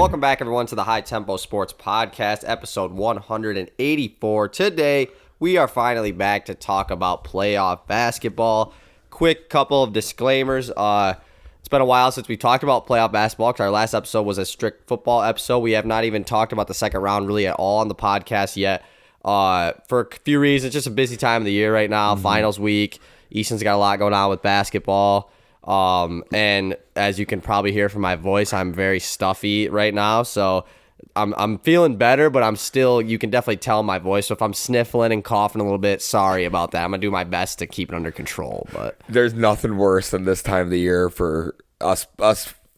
Welcome back, everyone, to the High Tempo Sports Podcast, episode 184. Today, we are finally back to talk about playoff basketball. Quick couple of disclaimers. It's been a while since we talked about playoff basketball because our last episode was a strict football episode. We have not even talked about the second round really at all on the podcast yet. For a few reasons, it's just a busy time of the year right now. Finals week. Easton's got a lot going on with basketball. And as you can probably hear from my voice, I'm very stuffy right now. So I'm feeling better, but I'm still, you can definitely tell my voice. So if I'm sniffling and coughing a little bit, sorry about that. I'm going to do my best to keep it under control. But there's nothing worse than this time of the year for us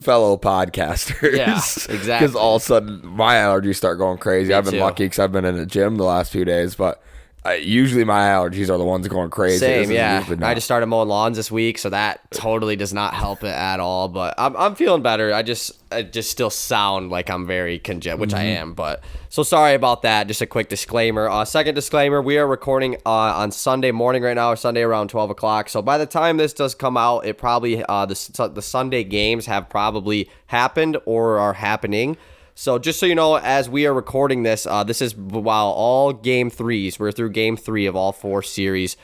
fellow podcasters. Yeah, exactly. Because all of a sudden my allergies start going crazy. I've been lucky because I've been in the gym the last few days, but usually my allergies are the ones going crazy. Same, yeah. I just started mowing lawns this week, so that totally does not help it at all. But I'm feeling better. I just still sound like I'm very congested, which I am. But so sorry about that. Just a quick disclaimer. Second disclaimer: we are recording on Sunday morning right now, or Sunday around 12 o'clock. So by the time this does come out, it probably the Sunday games have probably happened or are happening. So just so you know, as we are recording this, this is while all game threes. We're through game 3 of all 4 series.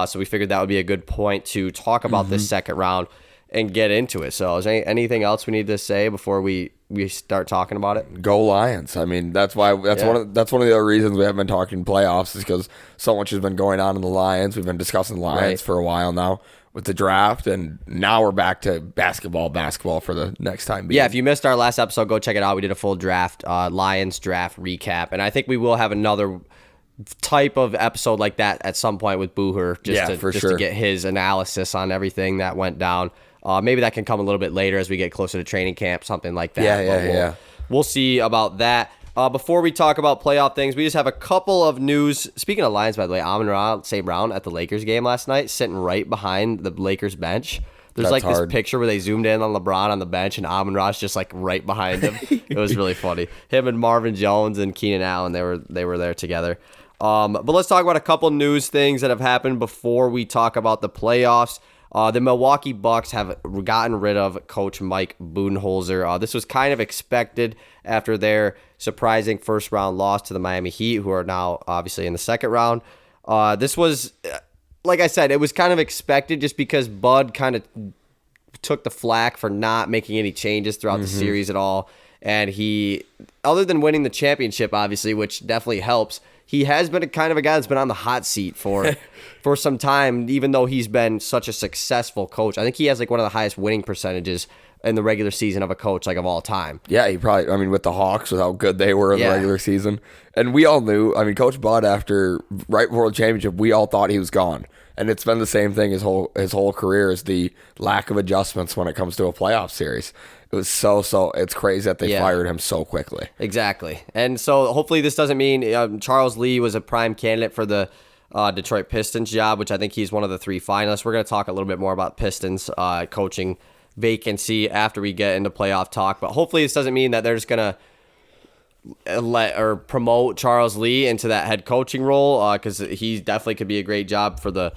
So we figured that would be a good point to talk about this second round and get into it. So is there anything else we need to say before we start talking about it? Go Lions. I mean, that's one of the other reasons we haven't been talking playoffs is because so much has been going on in the Lions. We've been discussing the Lions for a while now with the draft, and now we're back to basketball for the next time being. Yeah, if you missed our last episode, go check it out. We did a full draft, Lions draft recap, and I think we will have another type of episode like that at some point with Booher, to get his analysis on everything that went down. Maybe that can come a little bit later as we get closer to training camp, something like that. We'll see about that. Before we talk about playoff things, we just have a couple of news. Speaking of Lions, by the way, Amon-Ra St. Brown at the Lakers game last night, sitting right behind the Lakers bench. There's this picture where they zoomed in on LeBron on the bench, and Amon-Ra's just like right behind him. It was really funny. Him and Marvin Jones and Keenan Allen, they were there together. But let's talk about a couple news things that have happened before we talk about the playoffs. The Milwaukee Bucks have gotten rid of Coach Mike Budenholzer. This was kind of expected after their surprising first-round loss to the Miami Heat, who are now obviously in the second round. This was, like I said, it was kind of expected just because Bud kind of took the flack for not making any changes throughout the series at all. And he, other than winning the championship, obviously, which definitely helps, he has been a kind of a guy that's been on the hot seat for some time, even though he's been such a successful coach. I think he has like one of the highest winning percentages in the regular season of a coach, like of all time. Yeah, he probably, I mean, with the Hawks, with how good they were in the regular season. And we all knew, I mean, Coach Bud, right before the championship, we all thought he was gone. And it's been the same thing his whole career, is the lack of adjustments when it comes to a playoff series. It was it's crazy that they fired him so quickly. Exactly. And so hopefully this doesn't mean Charles Lee was a prime candidate for the Detroit Pistons job, which I think he's one of the 3 finalists. We're going to talk a little bit more about Pistons coaching vacancy after we get into playoff talk. But hopefully this doesn't mean that they're just going to let or promote Charles Lee into that head coaching role, because he definitely could be a great job for the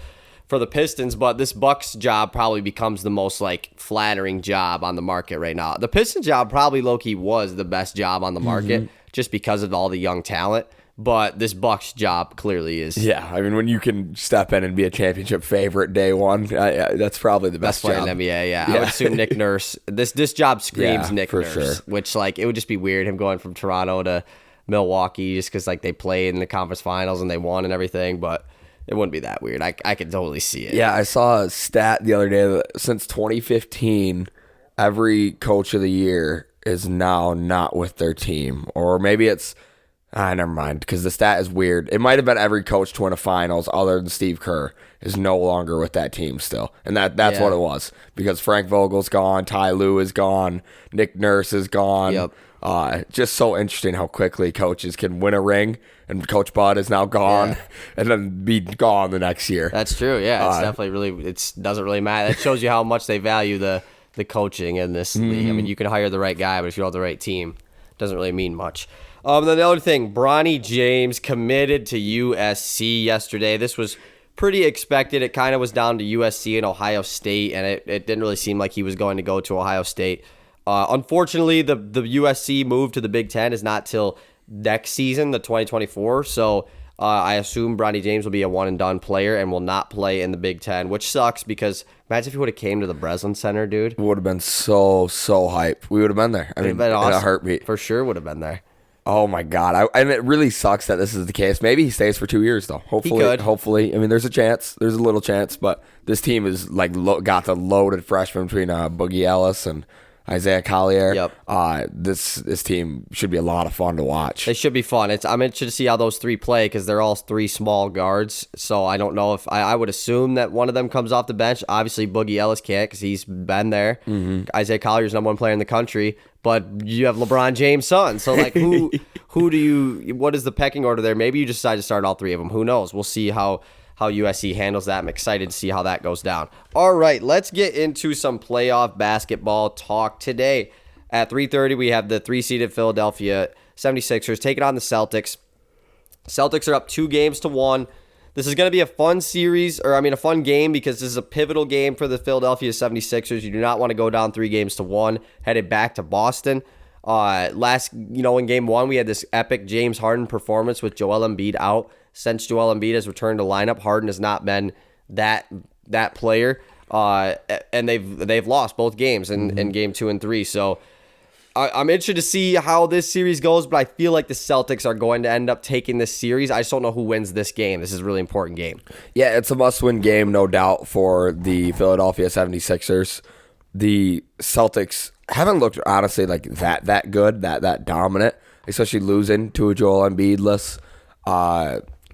Pistons, but this Bucks job probably becomes the most like flattering job on the market right now. The Pistons job probably low-key was the best job on the market just because of all the young talent, but this Bucks job clearly is. Yeah, I mean, when you can step in and be a championship favorite day one, that's probably the best player job in the NBA. Yeah, I would assume Nick Nurse. This job screams Nick Nurse, sure. Which like it would just be weird him going from Toronto to Milwaukee just because like they played in the conference finals and they won and everything, but it wouldn't be that weird. I could totally see it. Yeah, I saw a stat the other day that since 2015, every coach of the year is now not with their team. Or maybe it's, never mind, because the stat is weird. It might have been every coach to win a finals other than Steve Kerr is no longer with that team still. And that's what it was. Because Frank Vogel's gone, Ty Lue is gone, Nick Nurse is gone. Yep. Just so interesting how quickly coaches can win a ring, and Coach Bud is now gone, and then be gone the next year. That's true. Yeah, it's definitely it doesn't really matter. It shows you how much they value the coaching in this league. I mean, you can hire the right guy, but if you don't have the right team, it doesn't really mean much. Then the other thing, Bronny James committed to USC yesterday. This was pretty expected. It kind of was down to USC and Ohio State, and it didn't really seem like he was going to go to Ohio State. Unfortunately, the USC move to the Big Ten is not till next season, the 2024. So I assume Bronny James will be a one-and-done player and will not play in the Big Ten, which sucks because imagine if he would have came to the Breslin Center, dude. It would have been so hype. We would have been there. I mean, awesome. In a heartbeat. For sure would have been there. Oh, my God. And it really sucks that this is the case. Maybe he stays for 2 years, though. Hopefully. I mean, there's a chance. There's a little chance. But this team is like got the loaded freshman between Boogie Ellis and Isaiah Collier. Yep. This team should be a lot of fun to watch. They should be fun. I'm interested to see how those three play because they're all three small guards. So I don't know if I would assume that one of them comes off the bench. Obviously, Boogie Ellis can't because he's been there. Mm-hmm. Isaiah Collier's #1 player in the country. But you have LeBron James' son. So, like, who do you – what is the pecking order there? Maybe you just decide to start all three of them. Who knows? We'll see how USC handles that. I'm excited to see how that goes down. All right, let's get into some playoff basketball talk today. At 3:30, we have the 3-seeded Philadelphia 76ers taking on the Celtics. Celtics are up 2-1. This is going to be a fun series, a fun game because this is a pivotal game for the Philadelphia 76ers. You do not want to go down 3-1, headed back to Boston. In game one, we had this epic James Harden performance with Joel Embiid out. Since Joel Embiid has returned to lineup, Harden has not been that player, and they've lost both games in game 2 and 3. So I'm interested to see how this series goes, but I feel like the Celtics are going to end up taking this series. I just don't know who wins this game. This is a really important game. Yeah, it's a must-win game, no doubt, for the Philadelphia 76ers. The Celtics haven't looked, honestly, like that good, that dominant, especially losing to a Joel Embiid-less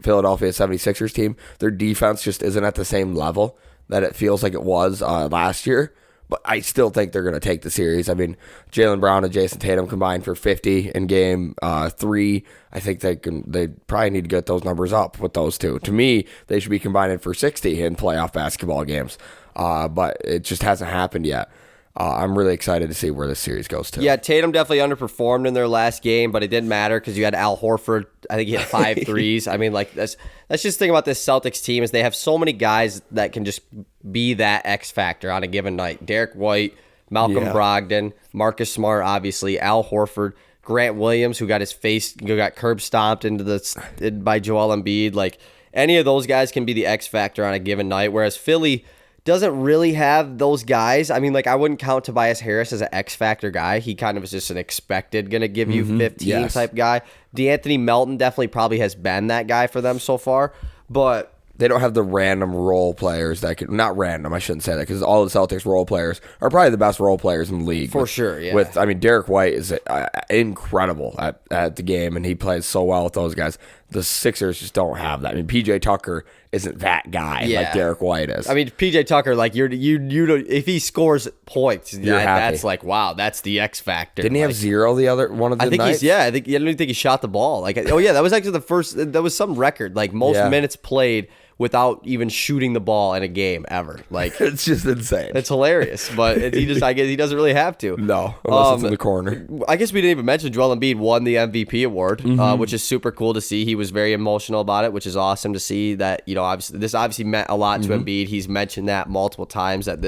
Philadelphia 76ers team. Their defense just isn't at the same level that it feels like it was last year. But I still think they're going to take the series. I mean, Jaylen Brown and Jason Tatum combined for 50 in game 3. I think they probably need to get those numbers up with those two. To me, they should be combining for 60 in playoff basketball games. But it just hasn't happened yet. I'm really excited to see where this series goes to. Yeah, Tatum definitely underperformed in their last game, but it didn't matter because you had Al Horford. I think he hit 5 threes. I mean, like that's just the thing about this Celtics team is they have so many guys that can just be that X factor on a given night. Derek White, Malcolm Brogdon, Marcus Smart, obviously, Al Horford, Grant Williams, who got curb stomped by Joel Embiid. Like any of those guys can be the X factor on a given night, whereas Philly doesn't really have those guys. I mean, like, I wouldn't count Tobias Harris as an X-factor guy. He kind of is just an expected, going to give you 15 type guy. DeAnthony Melton definitely probably has been that guy for them so far, but they don't have the random role players that can, not random, I shouldn't say that, because all the Celtics role players are probably the best role players in the league. For sure, yeah. Derek White is incredible at the game, and he plays so well with those guys. The Sixers just don't have that. I mean, PJ Tucker isn't that guy like Derek White is. I mean, PJ Tucker, like you if he scores points, that's like, wow, that's the X factor. Didn't he have 0 the other one of the nights? I don't even think he shot the ball. Like, that was actually the first. That was some record, like most minutes played without even shooting the ball in a game ever. Like, it's just insane. It's hilarious, but I guess he doesn't really have to. No, unless it's in the corner. I guess we didn't even mention Joel Embiid won the MVP award, which is super cool to see. He was very emotional about it, which is awesome to see that, this obviously meant a lot to Embiid. He's mentioned that multiple times that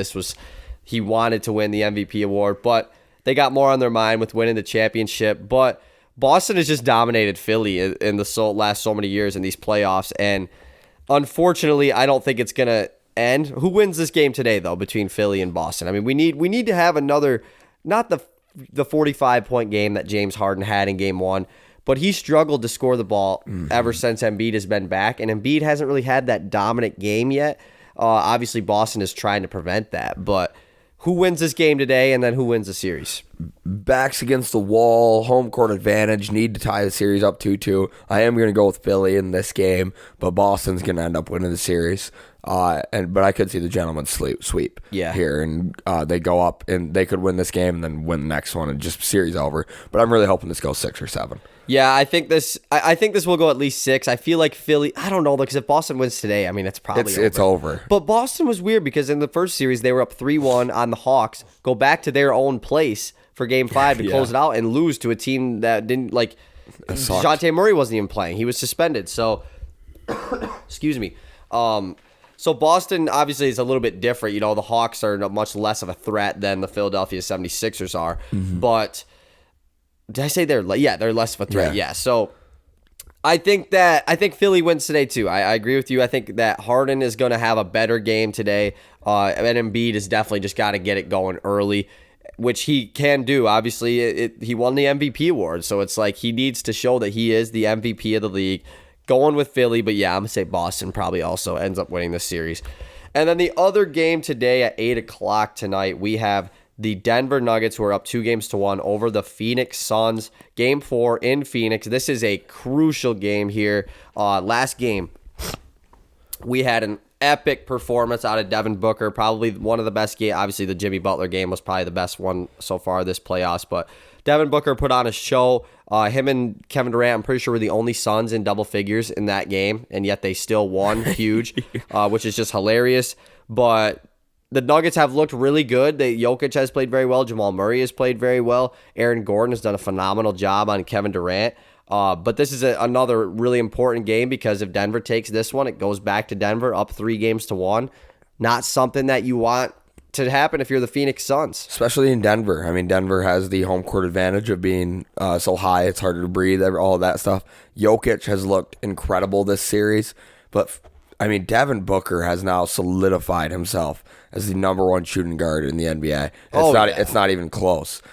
he wanted to win the MVP award, but they got more on their mind with winning the championship. But Boston has just dominated Philly in the last so many years in these playoffs, and unfortunately, I don't think it's going to end. Who wins this game today, though, between Philly and Boston? I mean, we need to have another, not the 45-point game that James Harden had in game 1, but he struggled to score the ball ever since Embiid has been back, and Embiid hasn't really had that dominant game yet. Obviously, Boston is trying to prevent that, but who wins this game today, and then who wins the series? Backs against the wall, home court advantage, need to tie the series up 2-2. I am going to go with Philly in this game, but Boston's going to end up winning the series. But I could see the gentleman's sweep here, and they go up, and they could win this game and then win the next one and just series over. But I'm really hoping this goes 6 or 7. Yeah, I think this will go at least 6. I feel like Philly, I don't know, because if Boston wins today, I mean, it's probably over. It's over. But Boston was weird because in the first series, they were up 3-1 on the Hawks, go back to their own place for game 5 to close it out and lose to a team that didn't, like, DeJounte Murray wasn't even playing. He was suspended. So, excuse me. So Boston obviously is a little bit different. The Hawks are much less of a threat than the Philadelphia 76ers are. Mm-hmm. But did I say they're less of a threat? Yeah. So I think Philly wins today too. I agree with you. I think that Harden is going to have a better game today. And Embiid has definitely just got to get it going early, which he can do. Obviously, he won the MVP award, so it's like he needs to show that he is the MVP of the league. Going with Philly, but yeah, I'm going to say Boston probably also ends up winning this series. And then the other game today at 8 o'clock tonight, we have the Denver Nuggets, who are up 2-1 over the Phoenix Suns. Game 4 in Phoenix. This is a crucial game here. Last game, we had an epic performance out of Devin Booker. Probably one of the best games. Obviously, the Jimmy Butler game was probably the best one so far this playoffs, but Devin Booker put on a show. Him and Kevin Durant, I'm pretty sure, were the only Suns in double figures in that game, and yet they still won huge, which is just hilarious. But the Nuggets have looked really good. Jokic has played very well. Jamal Murray has played very well. Aaron Gordon has done a phenomenal job on Kevin Durant. But this is another really important game because if Denver takes this one, it goes back to Denver up 3-1. Not something that you want to happen if you're the Phoenix Suns. Especially in Denver. I mean, Denver has the home court advantage of being so high, it's harder to breathe, all of that stuff. Jokic has looked incredible this series, but I mean, Devin Booker has now solidified himself as the number 1 shooting guard in the NBA. It's not even close.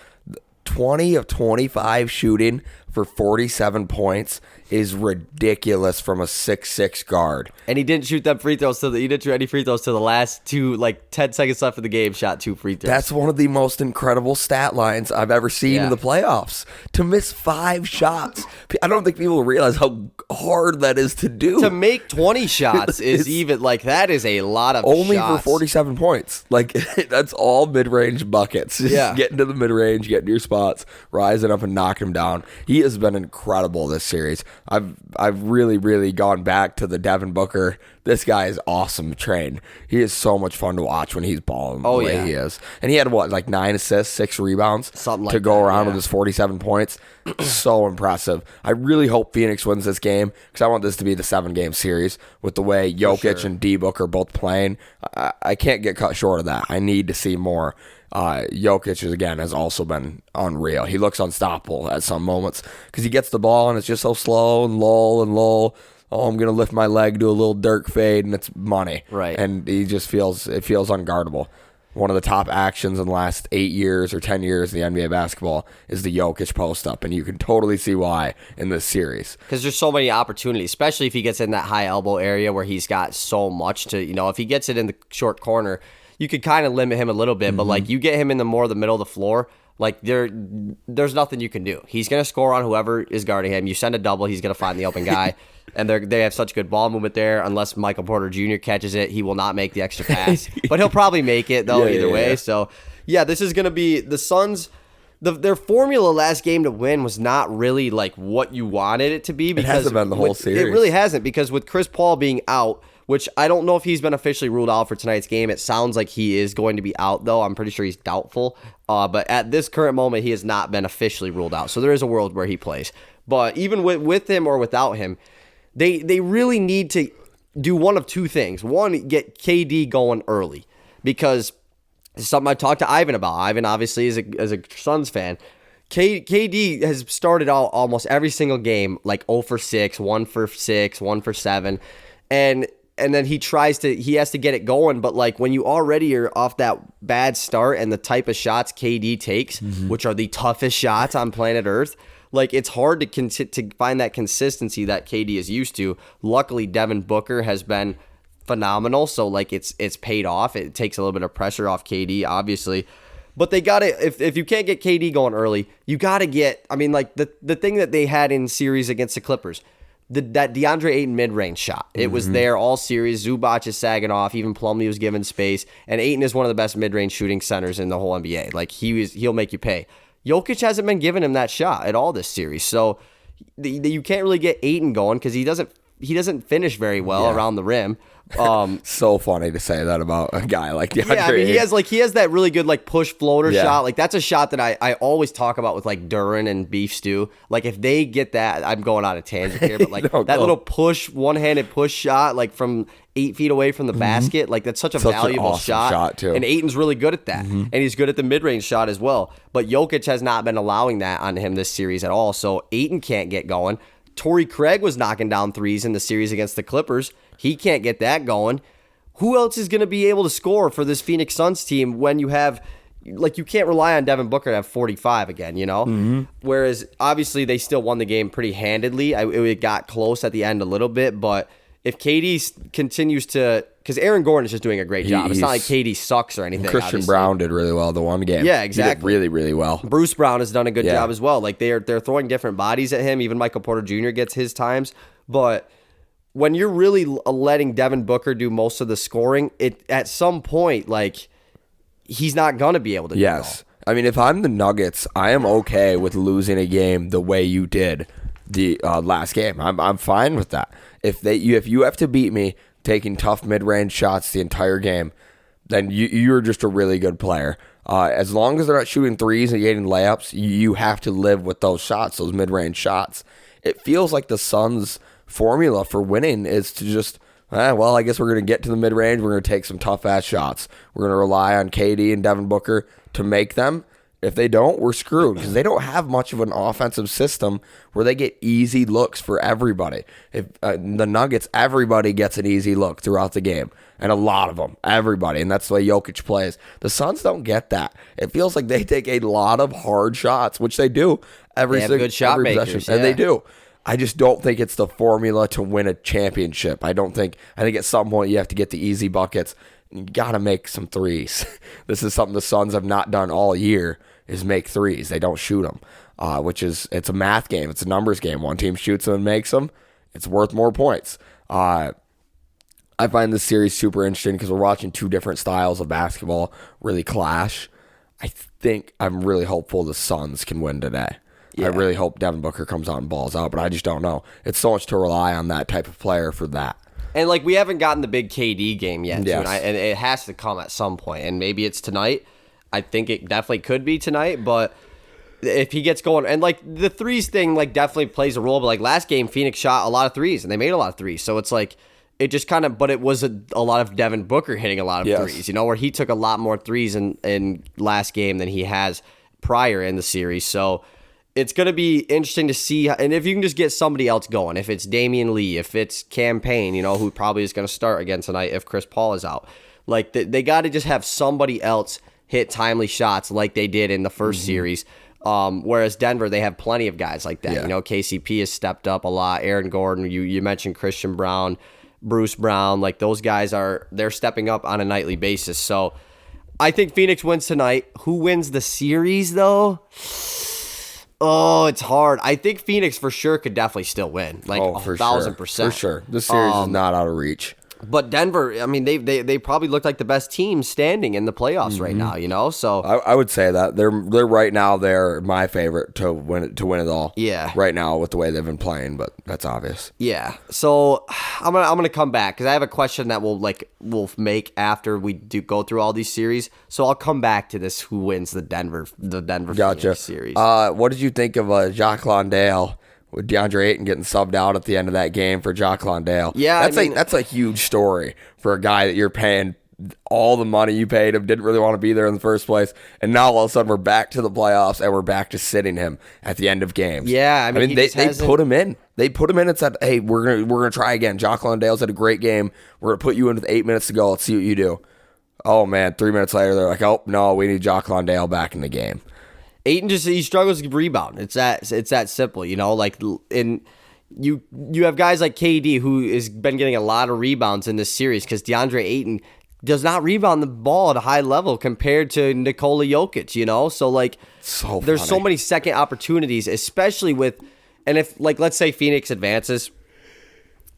20 of 25 shooting for 47 points is ridiculous from a 6'6" guard. And he didn't shoot them free throws he didn't shoot any free throws to the last 10 seconds left of the game, shot 2 free throws. That's one of the most incredible stat lines I've ever seen in the playoffs. To miss 5 shots. I don't think people realize how hard that is to do. To make 20 shots is that is a lot of only shots. For 47 points. That's all mid-range buckets. Just getting to the mid-range, getting to your spots, rising up and knocking them down. He has been incredible this series. I've really, really gone back to the Devin Booker. This guy is awesome train. He is so much fun to watch when he's balling the way he is. And he had 9 assists, 6 rebounds to go around with his 47 points. So impressive. I really hope Phoenix wins this game because I want this to be the 7-game series with the way Jokic and D-Book are both playing. I can't get cut short of that. I need to see more. Jokic, again, has also been unreal. He looks unstoppable at some moments because he gets the ball and it's just so slow and lull. Oh, I'm going to lift my leg, do a little Dirk fade, and it's money. Right. And it feels unguardable. One of the top actions in the last 8 years or 10 years in the NBA basketball is the Jokic post-up, and you can totally see why in this series. Because there's so many opportunities, especially if he gets in that high elbow area where he's got so much to, if he gets it in the short corner, you could kind of limit him a little bit, but you get him in the middle of the floor, there's nothing you can do. He's going to score on whoever is guarding him. You send a double, he's going to find the open guy. And they have such good ball movement there. Unless Michael Porter Jr. catches it, he will not make the extra pass. But he'll probably make it, though, either way. So, this is going to be the Suns. Their formula last game to win was not really what you wanted it to be. Because it hasn't been the whole series. It really hasn't, because with Chris Paul being out, which I don't know if he's been officially ruled out for tonight's game. It sounds like he is going to be out, though. I'm pretty sure he's doubtful. But at this current moment, he has not been officially ruled out. So there is a world where he plays. But even with him or without him, they really need to do one of two things. One, get KD going early, because it's something I talked to Ivan about. Ivan obviously is a Suns fan. KD has started out almost every single game 0 for 6, 1 for 6, 1 for 7, and then he has to get it going. But when you already are off that bad start and the type of shots KD takes, which are the toughest shots on planet Earth, it's hard to find that consistency that KD is used to. Luckily, Devin Booker has been phenomenal, so it's paid off. It takes a little bit of pressure off KD, obviously. But they got to, if you can't get KD going early, you got to get, the thing that they had in series against the Clippers, that DeAndre Ayton mid-range shot. It was there all series. Zubac is sagging off. Even Plumlee was given space. And Ayton is one of the best mid-range shooting centers in the whole NBA. He'll make you pay. Jokic hasn't been giving him that shot at all this series. So you can't really get Ayton going because he doesn't he doesn't finish very well around the rim. So funny to say that about a guy like DeAndre. Yeah, I mean, he has that really good like push floater shot. Like that's a shot that I always talk about with like Duren and Beef Stew. Like if they get that, I'm going on a tangent here, but like little push, one-handed push shot, like from 8 feet away from the basket, like that's such a valuable awesome shot too. And Ayton's really good at that, and he's good at the mid-range shot as well. But Jokic has not been allowing that on him this series at all. So Ayton can't get going. Torrey Craig was knocking down threes in the series against the Clippers. He can't get that going. Who else is going to be able to score for this Phoenix Suns team when you have, like, you can't rely on Devin Booker to have 45 again, you know? Whereas, obviously, they still won the game pretty handedly. It got close at the end a little bit, but if KD continues to, because Aaron Gordon is just doing a great job. It's not like KD sucks or anything. Christian obviously. Brown did really well the one game. Yeah, exactly. He did really, really well. Bruce Brown has done a good job as well. Like they're throwing different bodies at him. Even Michael Porter Jr. gets his times. But when you're really letting Devin Booker do most of the scoring, it at some point, like, he's not going to be able to do it all. I mean, if I'm the Nuggets, I am okay with losing a game the way you did the last game. I'm fine with that. If you have to beat me taking tough mid-range shots the entire game, then you're just a really good player. As long as they're not shooting threes and getting layups, you have to live with those shots, those mid-range shots. It feels like the Suns' formula for winning is to just, well, I guess we're going to get to the mid-range. We're going to take some tough-ass shots. We're going to rely on KD and Devin Booker to make them. If they don't, we're screwed because they don't have much of an offensive system where they get easy looks for everybody. If the Nuggets, everybody gets an easy look throughout the game, and a lot of them, everybody, and that's the way Jokic plays. The Suns don't get that. It feels like they take a lot of hard shots, which they do every good shot makers, possession, and they do. I just don't think it's the formula to win a championship. I think at some point you have to get the easy buckets. You got to make some threes. This is something the Suns have not done all year, is make threes. They don't shoot them, it's a math game. It's a numbers game. One team shoots them and makes them. It's worth more points. I find this series super interesting because we're watching two different styles of basketball really clash. I think I'm really hopeful the Suns can win today. Yeah. I really hope Devin Booker comes out and balls out, but I just don't know. It's so much to rely on that type of player for that. And, like, we haven't gotten the big KD game yet, too, and it has to come at some point, and maybe it's tonight. I think it definitely could be tonight, but if he gets going, and, like, the threes thing, like, definitely plays a role, but, like, last game, Phoenix shot a lot of threes, and they made a lot of threes, so it's, like, it just kind of, but it was a lot of Devin Booker hitting a lot of threes, you know, where he took a lot more threes in last game than he has prior in the series, so it's going to be interesting to see, and if you can just get somebody else going, if it's Damian Lee, if it's Cam Payne, you know, who probably is going to start again tonight if Chris Paul is out. Like, they got to just have somebody else hit timely shots like they did in the first series. Whereas Denver, they have plenty of guys like that. Yeah. You know, KCP has stepped up a lot. Aaron Gordon, you mentioned Christian Brown, Bruce Brown. Like, those guys they're stepping up on a nightly basis. So I think Phoenix wins tonight. Who wins the series, though? Oh, it's hard. I think Phoenix for sure could definitely still win. Like, 1,000%. For sure. This series is not out of reach. But Denver, I mean, they probably look like the best team standing in the playoffs right now, you know? So I would say that. They're right now, they're my favorite to win it all. Yeah. Right now with the way they've been playing, but that's obvious. Yeah. So I'm gonna come back because I have a question that we'll make after we do go through all these series. So I'll come back to this: who wins the Denver Phoenix series? What did you think of Jacques Landale? With DeAndre Ayton getting subbed out at the end of that game for Jacques Landale. Yeah, that's a huge story for a guy that you're paying all the money you paid him, didn't really want to be there in the first place, and now all of a sudden we're back to the playoffs and we're back to sitting him at the end of games. Yeah, I mean they put him in. They put him in and said, "Hey, we're gonna try again. Jacques Landale's had a great game. We're gonna put you in with 8 minutes to go. Let's see what you do." Oh man, 3 minutes later they're like, "Oh no, we need Jacques Landale back in the game." Ayton he struggles to rebound. It's that simple, you know. Like, you have guys like KD who has been getting a lot of rebounds in this series because DeAndre Ayton does not rebound the ball at a high level compared to Nikola Jokic, you know. So like, there's so many second opportunities, especially and if like let's say Phoenix advances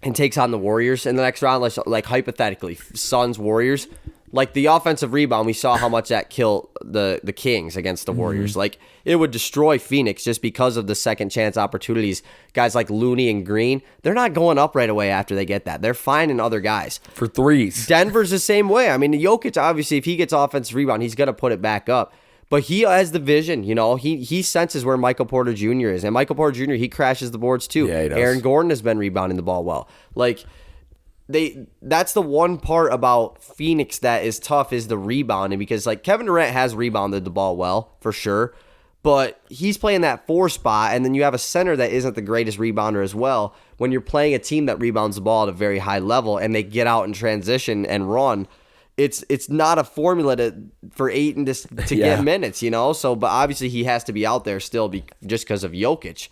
and takes on the Warriors in the next round, like hypothetically, Suns Warriors. Like the offensive rebound, we saw how much that killed the Kings against the Warriors. Like it would destroy Phoenix just because of the second chance opportunities. Guys like Looney and Green, they're not going up right away after they get that. They're finding other guys. For threes. Denver's the same way. I mean, Jokic, obviously, if he gets offensive rebound, he's going to put it back up. But he has the vision, he senses where Michael Porter Jr. is. And Michael Porter Jr., he crashes the boards too. Yeah, he does. Aaron Gordon has been rebounding the ball well. Like, that's the one part about Phoenix that is tough is the rebounding, because like Kevin Durant has rebounded the ball well for sure, but he's playing that 4 spot, and then you have a center that isn't the greatest rebounder as well. When you're playing a team that rebounds the ball at a very high level and they get out and transition and run, it's not a formula for Ayton to get minutes, So, but obviously he has to be out there still just because of Jokic,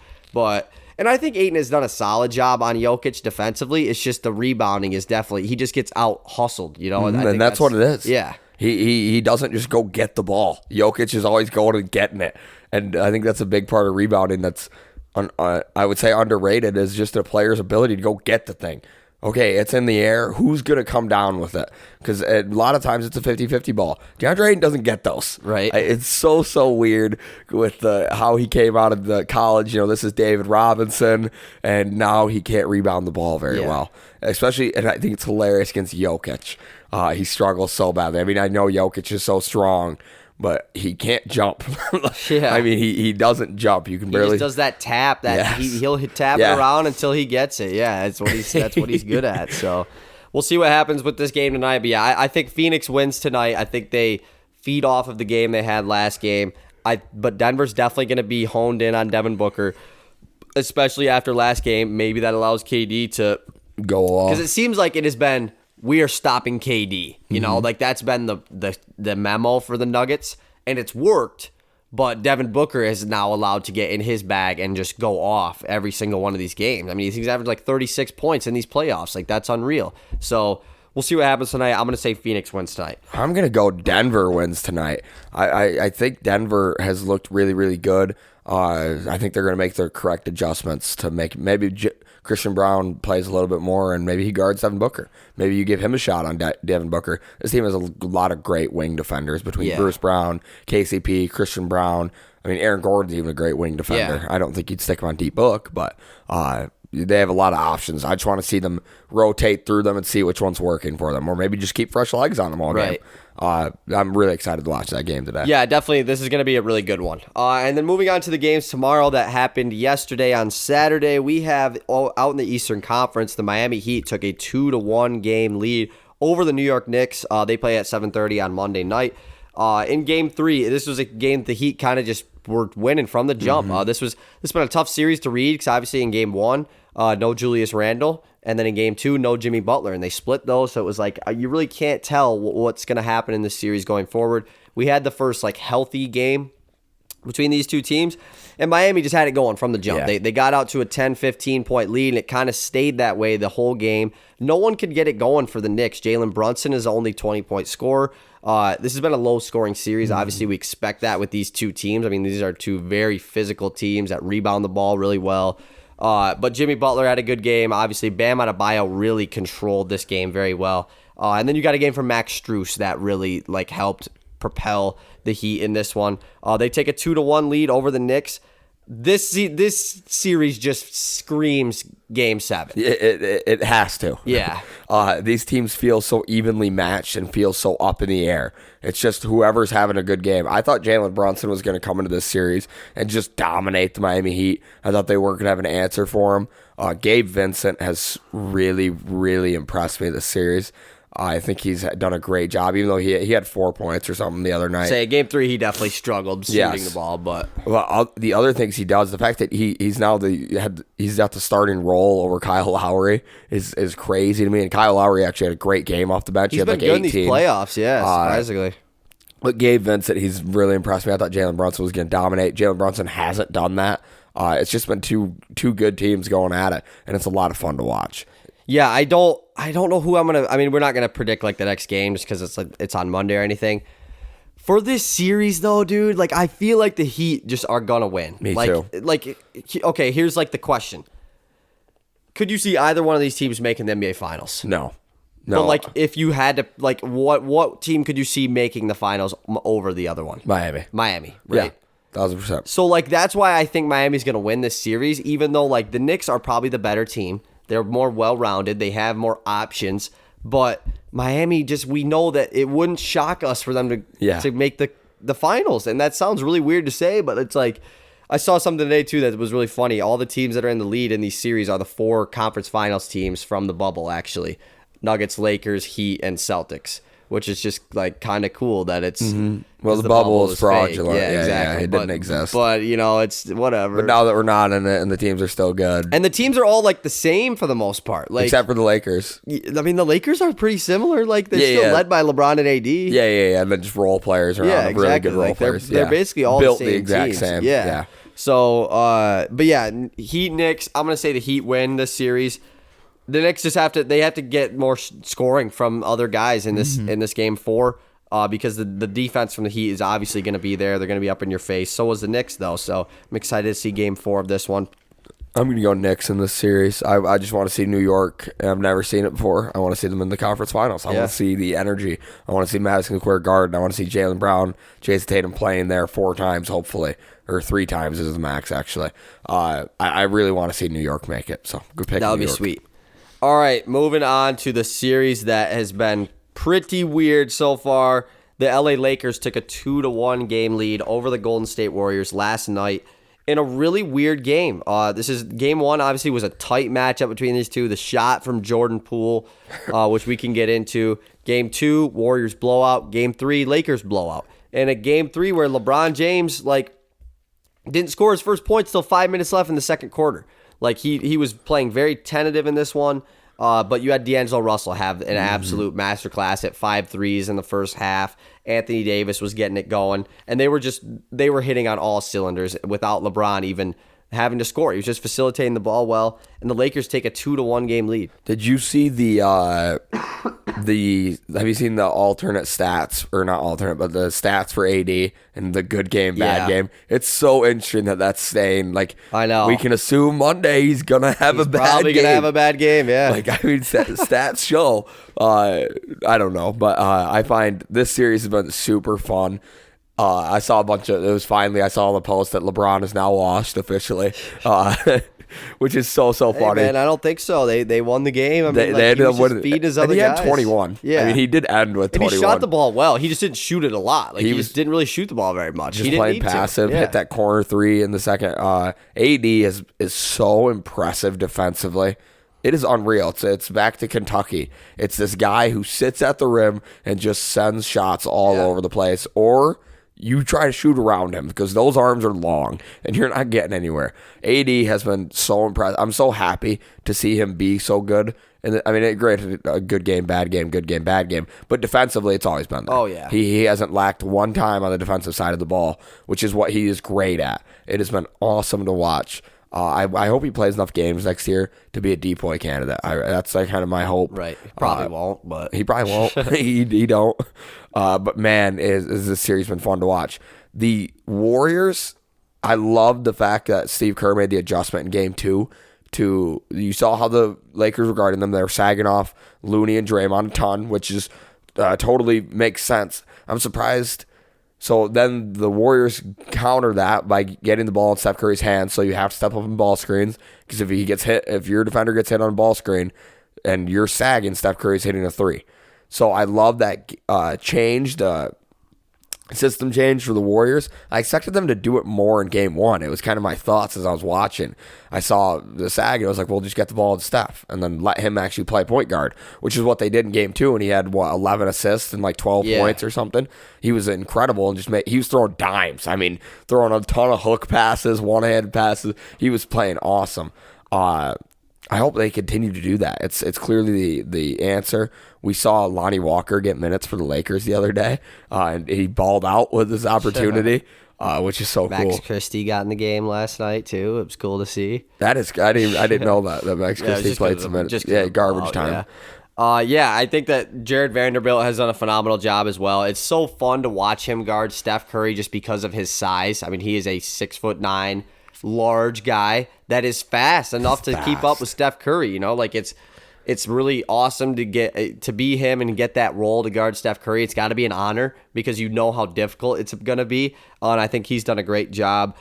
And I think Ayton has done a solid job on Jokic defensively. It's just the rebounding is definitely, he just gets out hustled, And that's what it is. Yeah. He doesn't just go get the ball. Jokic is always going and getting it. And I think that's a big part of rebounding that's, I would say, underrated, is just a player's ability to go get the thing. Okay, it's in the air. Who's going to come down with it? Because a lot of times it's a 50-50 ball. DeAndre Ayton doesn't get those. Right. It's so weird with how he came out of the college. This is David Robinson, and now he can't rebound the ball very well. Especially, and I think it's hilarious against Jokic. He struggles so badly. I mean, I know Jokic is so strong, but he can't jump. I mean, he doesn't jump. You can barely. He just does that tap. He'll tap it around until he gets it. Yeah, that's what he's good at. So we'll see what happens with this game tonight. But yeah, I think Phoenix wins tonight. I think they feed off of the game they had last game. But Denver's definitely going to be honed in on Devin Booker, especially after last game. Maybe that allows KD to go off, because it seems like it has been, we are stopping KD. Like that's been the memo for the Nuggets, and it's worked. But Devin Booker is now allowed to get in his bag and just go off every single one of these games. I mean, he's averaged like 36 points in these playoffs. Like, that's unreal. So we'll see what happens tonight. I'm going to say Phoenix wins tonight. I'm going to go Denver wins tonight. I think Denver has looked really, really good. I think they're going to make their correct adjustments to make maybe Christian Brown plays a little bit more, and maybe he guards Devin Booker. Maybe you give him a shot on Devin Booker. This team has a lot of great wing defenders between Bruce Brown, KCP, Christian Brown. I mean, Aaron Gordon's even a great wing defender. Yeah. I don't think you'd stick him on deep book, but they have a lot of options. I just want to see them rotate through them and see which one's working for them, or maybe just keep fresh legs on them all game. I'm really excited to watch that game today. Yeah, definitely. This is going to be a really good one. And then moving on to the games tomorrow that happened yesterday on Saturday, we have out in the Eastern Conference, the Miami Heat took a 2-1 game lead over the New York Knicks. They play at 7:30 on Monday night. In Game 3, this was a game the Heat kind of just were winning from the jump. This has been a tough series to read because obviously in Game 1, no Julius Randle. And then in Game 2, no Jimmy Butler. And they split those, so it was like you really can't tell what's going to happen in this series going forward. We had the first healthy game between these two teams, and Miami just had it going from the jump. Yeah. They got out to a 10-15 point lead, and it kind of stayed that way the whole game. No one could get it going for the Knicks. Jalen Brunson is only 20-point scorer. This has been a low-scoring series. Obviously, we expect that with these two teams. I mean, these are two very physical teams that rebound the ball really well. But Jimmy Butler had a good game. Obviously, Bam Adebayo really controlled this game very well. And then you got a game from Max Strus that really helped propel the Heat in this one. They take a 2-1 lead over the Knicks. This series just screams Game 7. It has to. Yeah. These teams feel so evenly matched and feel so up in the air. It's just whoever's having a good game. I thought Jalen Brunson was going to come into this series and just dominate the Miami Heat. I thought they weren't going to have an answer for him. Gabe Vincent has really, really impressed me this series. I think he's done a great job, even though he had 4 points or something the other night. Say, Game 3, he definitely struggled shooting the ball, but the other things he does, the fact that he's now he's got the starting role over Kyle Lowry is crazy to me. And Kyle Lowry actually had a great game off the bench. He's been good in these playoffs, surprisingly. But Gabe Vincent, he's really impressed me. I thought Jalen Brunson was going to dominate. Jalen Brunson hasn't done that. It's just been two good teams going at it, and it's a lot of fun to watch. Yeah, I don't know who I'm gonna. I mean, we're not gonna predict the next game just because it's on Monday or anything. For this series, though, dude, I feel like the Heat just are gonna win. Me too. Okay, here's the question: could you see either one of these teams making the NBA Finals? No. No. But like, if you had to, like, what team could you see making the finals over the other one? Miami, right? Yeah, 1,000%. So like, that's why I think Miami's going to win this series, even though like the Knicks are probably the better team. They're more well-rounded. They have more options. But Miami, we know that it wouldn't shock us for them to make the finals. And that sounds really weird to say, but it's like, I saw something today too that was really funny. All the teams that are in the lead in these series are the 4 conference finals teams from the bubble, actually. Nuggets, Lakers, Heat, and Celtics, which is just like kind of cool that it's well, the bubble is fraudulent. Yeah, exactly. It didn't exist. But it's whatever. But now that we're not in it, and the teams are still good, and the teams are all like the same for the most part, like except for the Lakers. I mean, the Lakers are pretty similar. Like they're still led by LeBron and AD. Yeah, and then just role players around. Yeah, exactly. Really good role players. They're basically all built the exact teams. same. Yeah. So, but yeah, Heat, Knicks. I'm gonna say the Heat win this series. The Knicks just have to get more scoring from other guys in this game 4, because the defense from the Heat is obviously going to be there. They're going to be up in your face. So was the Knicks, though. So I'm excited to see game 4 of this one. I'm going to go Knicks in this series. I just want to see New York. I've never seen it before. I want to see them in the conference finals. I want to see the energy. I want to see Madison Square Garden. I want to see Jaylen Brown, Jason Tatum playing there 4 times, hopefully. Or 3 times is the max, actually. I really want to see New York make it. So good pick. That would be sweet. All right, moving on to the series that has been pretty weird so far. The LA Lakers took a 2-1 game lead over the Golden State Warriors last night in a really weird game. This is game 1. Obviously, was a tight matchup between these two. The shot from Jordan Poole, which we can get into. Game 2, Warriors blowout. Game 3, Lakers blowout. And a game 3 where LeBron James didn't score his first points till 5 minutes left in the second quarter. Like, he was playing very tentative in this one, but you had D'Angelo Russell have an absolute masterclass at 5 threes in the first half. Anthony Davis was getting it going, and they were hitting on all cylinders without LeBron even having to score. He was just facilitating the ball well, and the Lakers take a 2-1 game lead. Did you see have you seen the alternate stats, or not alternate, but the stats for AD and the good game, bad game? It's so interesting that's staying. Like, I know. We can assume Monday he's going to have a bad game. He's probably going to have a bad game, yeah. Like, I mean, stats show. I don't know, but I find this series has been super fun. I saw I saw on the post that LeBron is now washed officially, which is so funny. Man, I don't think so. They won the game. I mean, they ended up winning. Beat his other guys. He had 21. Yeah, I mean, he did end with 21. And he shot the ball well. He just didn't shoot it a lot. Like, he just didn't really shoot the ball very much. Just playing passive. Hit that corner 3 in the second. AD is so impressive defensively. It is unreal. It's back to Kentucky. It's this guy who sits at the rim and just sends shots all over the place, or you try to shoot around him because those arms are long and you're not getting anywhere. AD has been so impressive. I'm so happy to see him be so good. And I mean, granted, a good game, bad game, good game, bad game. But defensively, it's always been there. Oh, yeah. He hasn't lacked one time on the defensive side of the ball, which is what he is great at. It has been awesome to watch. I hope he plays enough games next year to be a DPOY candidate. That's kind of my hope. Right. He probably won't, but he probably won't. he don't. But man, is this series been fun to watch. The Warriors, I love the fact that Steve Kerr made the adjustment in game 2. You saw how the Lakers were guarding them. They were sagging off Looney and Draymond a ton, which is totally makes sense. I'm surprised. So then the Warriors counter that by getting the ball in Steph Curry's hands. So you have to step up in ball screens, because if your defender gets hit on a ball screen and you're sagging, Steph Curry's hitting a 3. So I love that system change for the Warriors. I expected them to do it more in game 1. It was kind of my thoughts as I was watching. I saw the sag and I was like, well, just get the ball to Steph and then let him actually play point guard, which is what they did in game 2. And he had 11 assists and 12 points or something. He was incredible, and he was throwing dimes. I mean, throwing a ton of hook passes, one-handed passes. He was playing awesome. I hope they continue to do that. It's clearly the answer. We saw Lonnie Walker get minutes for the Lakers the other day, and he balled out with his opportunity, which is so cool. Max Christie got in the game last night too. It was cool to see. That is, I didn't know that Max Christie played some minutes. Garbage time. Yeah, I think that Jared Vanderbilt has done a phenomenal job as well. It's so fun to watch him guard Steph Curry just because of his size. I mean, he is a 6'9" large guy that is fast enough to keep up with Steph Curry. It's It's really awesome to be him and get that role to guard Steph Curry. It's got to be an honor because you know how difficult it's going to be. And I think he's done a great job.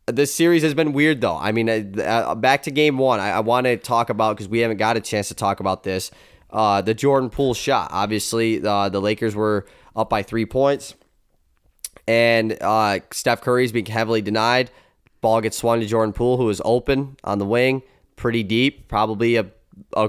This series has been weird, though. I mean, back to game one, I want to talk about, because we haven't got a chance to talk about this, the Jordan Poole shot. Obviously, the Lakers were up by 3 points, and Steph Curry's being heavily denied. Ball gets swung to Jordan Poole, who is open on the wing, pretty deep, probably a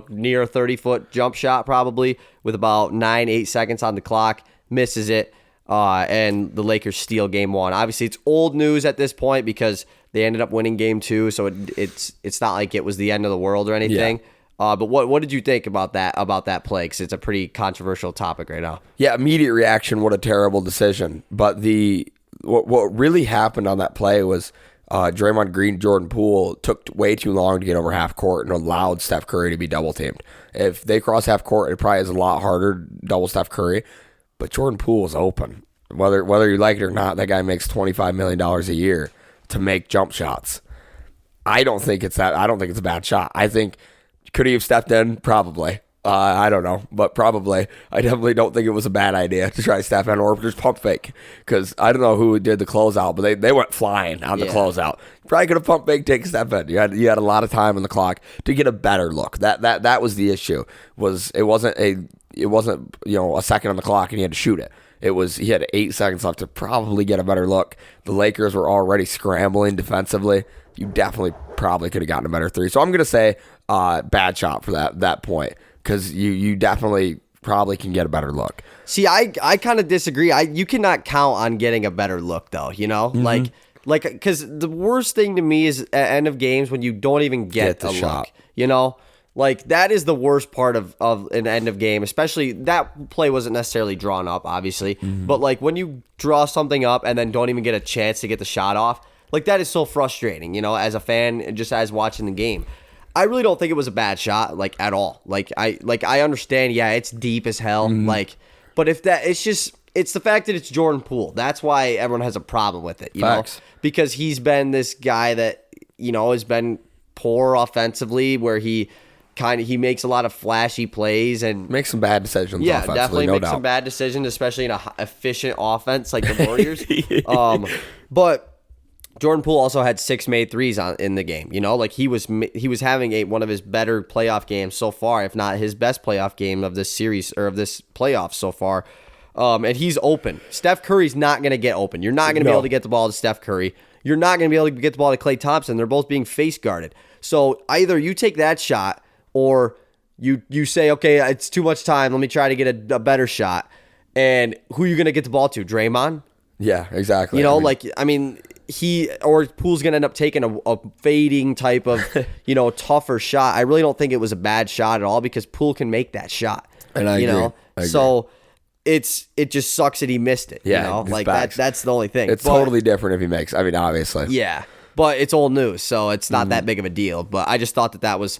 near 30-foot jump shot, probably, with about 8 seconds on the clock, misses it. And the Lakers steal game one. Obviously, it's old news at this point because they ended up winning game two, so it's not like it was the end of the world or anything. Yeah. But what did you think about that play? Because it's a pretty controversial topic right now. Yeah, immediate reaction, what a terrible decision. But what really happened on that play was Draymond Green, Jordan Poole took way too long to get over half court and allowed Steph Curry to be double teamed. If they cross half court, it probably is a lot harder to double Steph Curry. But Jordan Poole is open. Whether you like it or not, that guy makes $25 million a year to make jump shots. I don't think it's a bad shot. I think, could he have stepped in? Probably. I don't know, but probably. I definitely don't think it was a bad idea to try to step in or just pump fake, because I don't know who did the closeout, but they went flying on the closeout. Probably could have pump fake, take a step in. You had a lot of time on the clock to get a better look. That was the issue. It wasn't a second on the clock and he had to shoot it. He had 8 seconds left to probably get a better look. The Lakers were already scrambling defensively. You definitely probably could have gotten a better three. So I'm gonna say bad shot for that point, because you definitely probably can get a better look. See, I kind of disagree. You cannot count on getting a better look, though. You know, like because the worst thing to me is at end of games when you don't even get the shot. Look. You know, like that is the worst part of an end of game. Especially that play wasn't necessarily drawn up, obviously, but like when you draw something up and then don't even get a chance to get the shot off, like that is so frustrating. You know, as a fan, just as watching the game. I really don't think it was a bad shot, like at all. Like I understand, yeah, it's deep as hell. Like, but if it's the fact that it's Jordan Poole. That's why everyone has a problem with it, you Facts. know, because he's been this guy that, you know, has been poor offensively, where he makes a lot of flashy plays and makes some bad decisions. Yeah, offensively, definitely no makes doubt. some bad decisions, especially in an efficient offense like the Warriors. But Jordan Poole also had 6 made threes in the game. You know, like he was having one of his better playoff games so far, if not his best playoff game of this series or of this playoff so far. And he's open. Steph Curry's not going to get open. You're not going to be able to get the ball to Steph Curry. You're not going to be able to get the ball to Klay Thompson. They're both being face guarded. So either you take that shot or you say, okay, it's too much time. Let me try to get a better shot. And who are you going to get the ball to? Draymond? Yeah, exactly. You know, Poole's going to end up taking a fading type of, you know, tougher shot. I really don't think it was a bad shot at all, because Poole can make that shot. And I agree. So it just sucks that he missed it. Yeah, you know? Like that's the only thing. It's totally different if he makes. I mean, obviously. Yeah, but it's old news, so it's not that big of a deal. But I just thought that was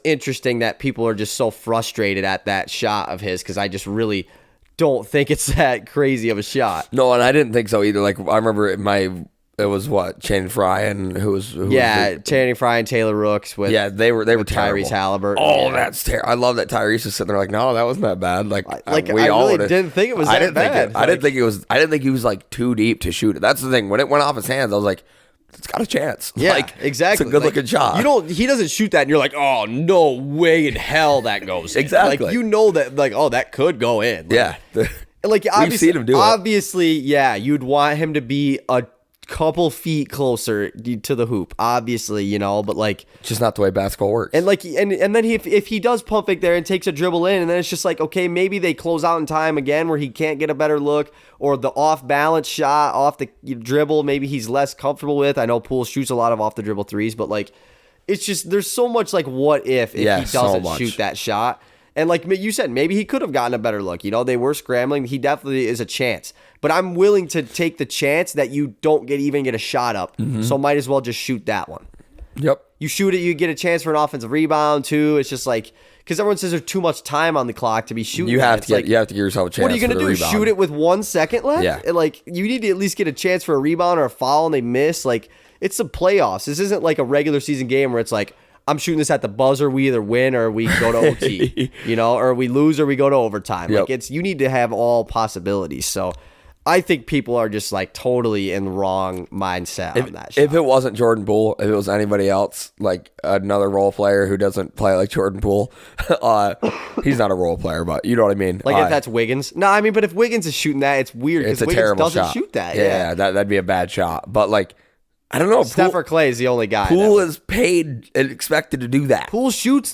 interesting that people are just so frustrated at that shot of his, because I just really don't think it's that crazy of a shot. No, and I didn't think so either. Like I remember it was Channing Frye and who was Channing Frye and Taylor Rooks with they were terrible. Tyrese Halliburton. Oh, that's terrible. I love that Tyrese was sitting there like, no, that wasn't that bad. Like I really didn't think it was that bad. I didn't think he was like too deep to shoot it. That's the thing. When it went off his hands, I was like, it's got a chance. Yeah, like, exactly. It's a good looking shot. He doesn't shoot that and you're like, oh, no way in hell that goes in. Exactly. Like, you know that, like, oh, that could go in. Like, yeah. Like, we've seen him do it. Obviously, yeah, you'd want him to be a couple feet closer to the hoop, obviously, you know, but like, it's just not the way basketball works. And like, and then if he does pump fake there and takes a dribble in, and then it's just like, okay, maybe they close out in time again where he can't get a better look, or the off balance shot off the dribble, maybe he's less comfortable with. I know Poole shoots a lot of off the dribble threes, but like, it's just, there's so much like what if he doesn't shoot that shot. And like you said, maybe he could have gotten a better look. You know, they were scrambling. He definitely is a chance. But I'm willing to take the chance that you don't even get a shot up. So might as well just shoot that one. Yep. You shoot it, you get a chance for an offensive rebound too. It's just like, because everyone says there's too much time on the clock to be shooting. You have to give yourself a chance. What are you going to do? Rebound. Shoot it with 1 second left? Yeah. And like, you need to at least get a chance for a rebound or a foul, and they miss. Like, it's the playoffs. This isn't like a regular season game where it's like, I'm shooting this at the buzzer. We either win or we go to OT, or we lose or we go to overtime. Yep. Like you need to have all possibilities. So I think people are just like totally in the wrong mindset on that shot. If it wasn't Jordan Poole, if it was anybody else, like another role player who doesn't play like Jordan Poole, he's not a role player, but you know what I mean? Like if that's Wiggins. No, I mean, but if Wiggins is shooting that, it's weird because Wiggins doesn't shoot that. Yeah, that'd be a bad shot. But like, I don't know. Steph or Clay is the only guy. Poole is paid and expected to do that. Poole shoots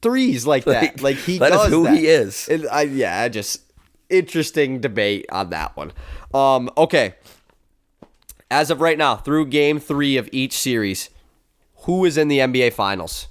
threes like that. Like he does that is who he is. Just interesting debate on that one. Okay. As of right now, through game 3 of each series, who is in the NBA Finals?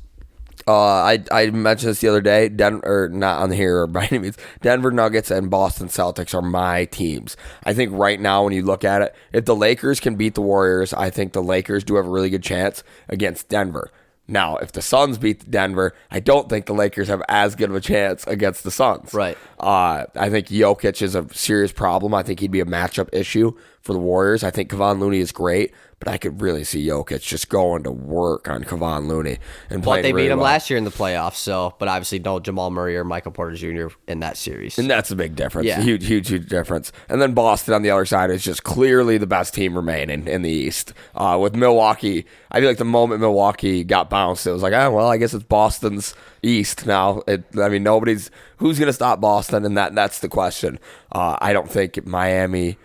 I mentioned this the other day. Denver, not on here by any means. Denver Nuggets and Boston Celtics are my teams. I think right now, when you look at it, if the Lakers can beat the Warriors, I think the Lakers do have a really good chance against Denver. Now, if the Suns beat Denver, I don't think the Lakers have as good of a chance against the Suns. Right. I think Jokic is a serious problem. I think he'd be a matchup issue for the Warriors. I think Kevon Looney is great, but I could really see Jokic just going to work on Kevon Looney and playing. But they really beat him well last year in the playoffs, but obviously no Jamal Murray or Michael Porter Jr. in that series. And that's a big difference. Yeah. A huge difference. And then Boston on the other side is just clearly the best team remaining in the East. With Milwaukee, I feel like the moment Milwaukee got bounced, it was like, I guess it's Boston's East now. Who's going to stop Boston? And that's the question. I don't think Miami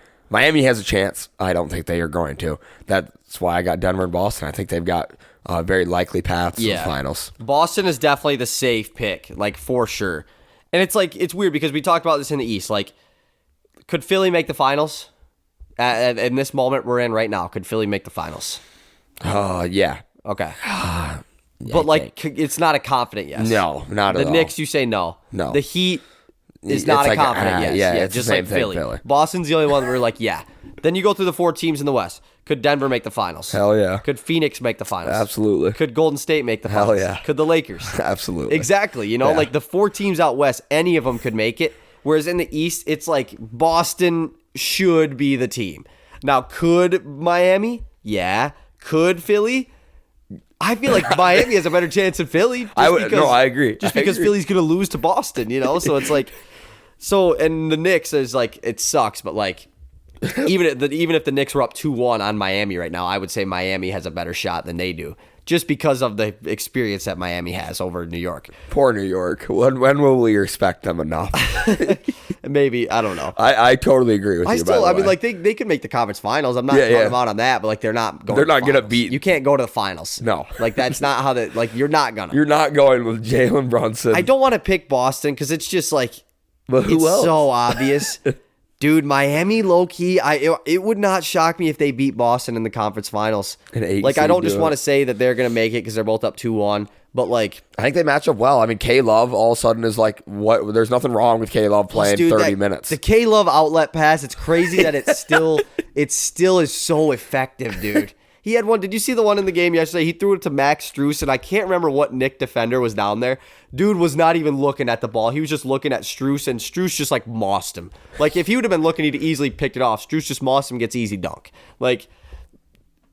has a chance. I don't think they are going to. That's why I got Denver and Boston. I think they've got very likely paths to the finals. Boston is definitely the safe pick, like for sure. And it's weird because we talked about this in the East. Like, could Philly make the finals? In this moment we're in right now, could Philly make the finals? Yeah. Okay. But it's not a confident yes. No, not at all. The Knicks, you say no. No. The Heat is not a confident yes. Yeah, just like Philly. Philly. Boston's the only one where we're like, yeah. Then you go through the 4 teams in the West. Could Denver make the finals? Hell yeah. Could Phoenix make the finals? Absolutely. Could Golden State make the finals? Hell yeah. Could the Lakers? Absolutely. Exactly. Like the 4 teams out West, any of them could make it. Whereas in the East, it's like Boston should be the team. Now, could Miami? Yeah. Could Philly? I feel like Miami has a better chance than Philly. I agree. Because Philly's going to lose to Boston, So it's like, and the Knicks is like, it sucks, but like, even if the Knicks were up 2-1 on Miami right now, I would say Miami has a better shot than they do, just because of the experience that Miami has over New York. Poor New York. When will we respect them enough? Maybe, I don't know. I totally agree with you. I mean, like they could make the conference finals. I'm not calling them out on that, but like they're not going. They're not going to beat. You can't go to the finals. No, like that's not how that. Like you're not gonna. You're not going with Jalen Brunson. I don't want to pick Boston because it's just like, but who else? So obvious. Dude, Miami, low-key, it would not shock me if they beat Boston in the conference finals. Like, I don't just want to say that they're going to make it because they're both up 2-1, but, like... I think they match up well. I mean, K-Love all of a sudden is like, what? There's nothing wrong with K-Love playing 30 minutes. The K-Love outlet pass, it's crazy that it still is so effective, dude. He had one. Did you see the one in the game yesterday? He threw it to Max Strus, and I can't remember what Knick defender was down there. Dude was not even looking at the ball. He was just looking at Strus, and Strus just like mossed him. Like if he would have been looking, he'd easily picked it off. Strus just mossed him, gets easy dunk. Like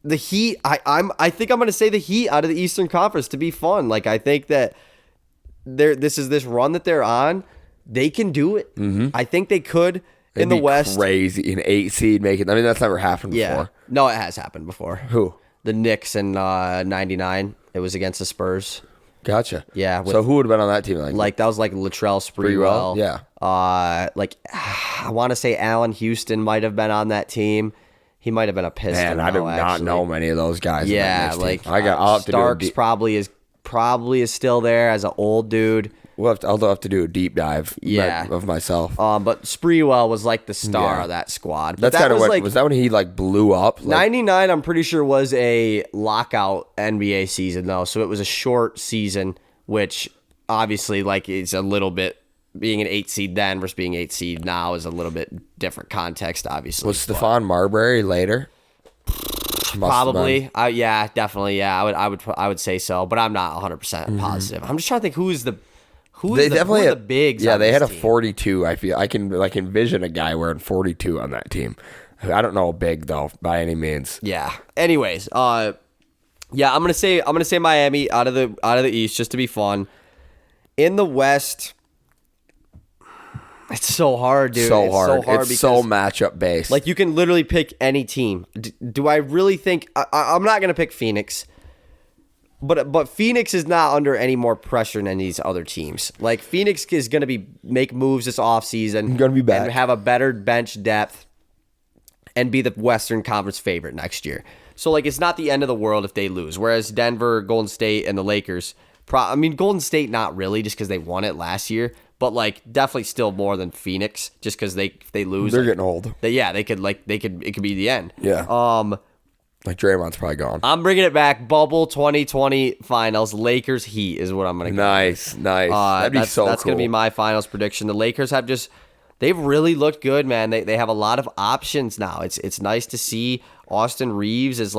the Heat, I think I'm gonna say the Heat out of the Eastern Conference to be fun. Like I think that this run that they're on, they can do it. Mm-hmm. I think they could. In the West, crazy an 8 seed making. I mean, that's never happened before. No, it has happened before. Who? The Knicks in '99. It was against the Spurs. Gotcha. Yeah. So who would have been on that team? Like that was like Latrell Sprewell. Yeah. I want to say Allen Houston might have been on that team. He might have been a Piston. Man, I do not know many of those guys. Yeah, like Starks probably is still there as an old dude. I'll have to do a deep dive of myself. But Sprewell was like the star of that squad. But that's kind of was that when he like blew up? Like, 99, I'm pretty sure, was a lockout NBA season though, so it was a short season, which obviously like it's a little bit being an 8 seed then versus being 8 seed now is a little bit different context. Obviously, was Stephon Marbury later? Probably, yeah, definitely, yeah. I would say so, but I'm not 100% positive. I'm just trying to think who the bigs. Yeah, they had a team? 42. I feel I can like envision a guy wearing 42 on that team. I don't know a big though by any means. Yeah. Anyways, Yeah, I'm gonna say Miami out of the East just to be fun. In the West, it's so hard, dude. So hard. It's so matchup based. Like, you can literally pick any team. Do I really think I'm not gonna pick Phoenix? But Phoenix is not under any more pressure than these other teams. Like, Phoenix is going to make moves this offseason. Going to be back. And have a better bench depth and be the Western Conference favorite next year. So, like, it's not the end of the world if they lose. Whereas Denver, Golden State, and the Lakers, Golden State not really just because they won it last year. But, like, definitely still more than Phoenix just because they lose. They're getting old. It could be the end. Yeah. Like, Draymond's probably gone. I'm bringing it back. Bubble 2020 finals. Lakers Heat is what I'm going to go. Nice. That'd be so cool. That's going to be my finals prediction. The Lakers they've really looked good, man. They have a lot of options now. It's nice to see Austin Reeves is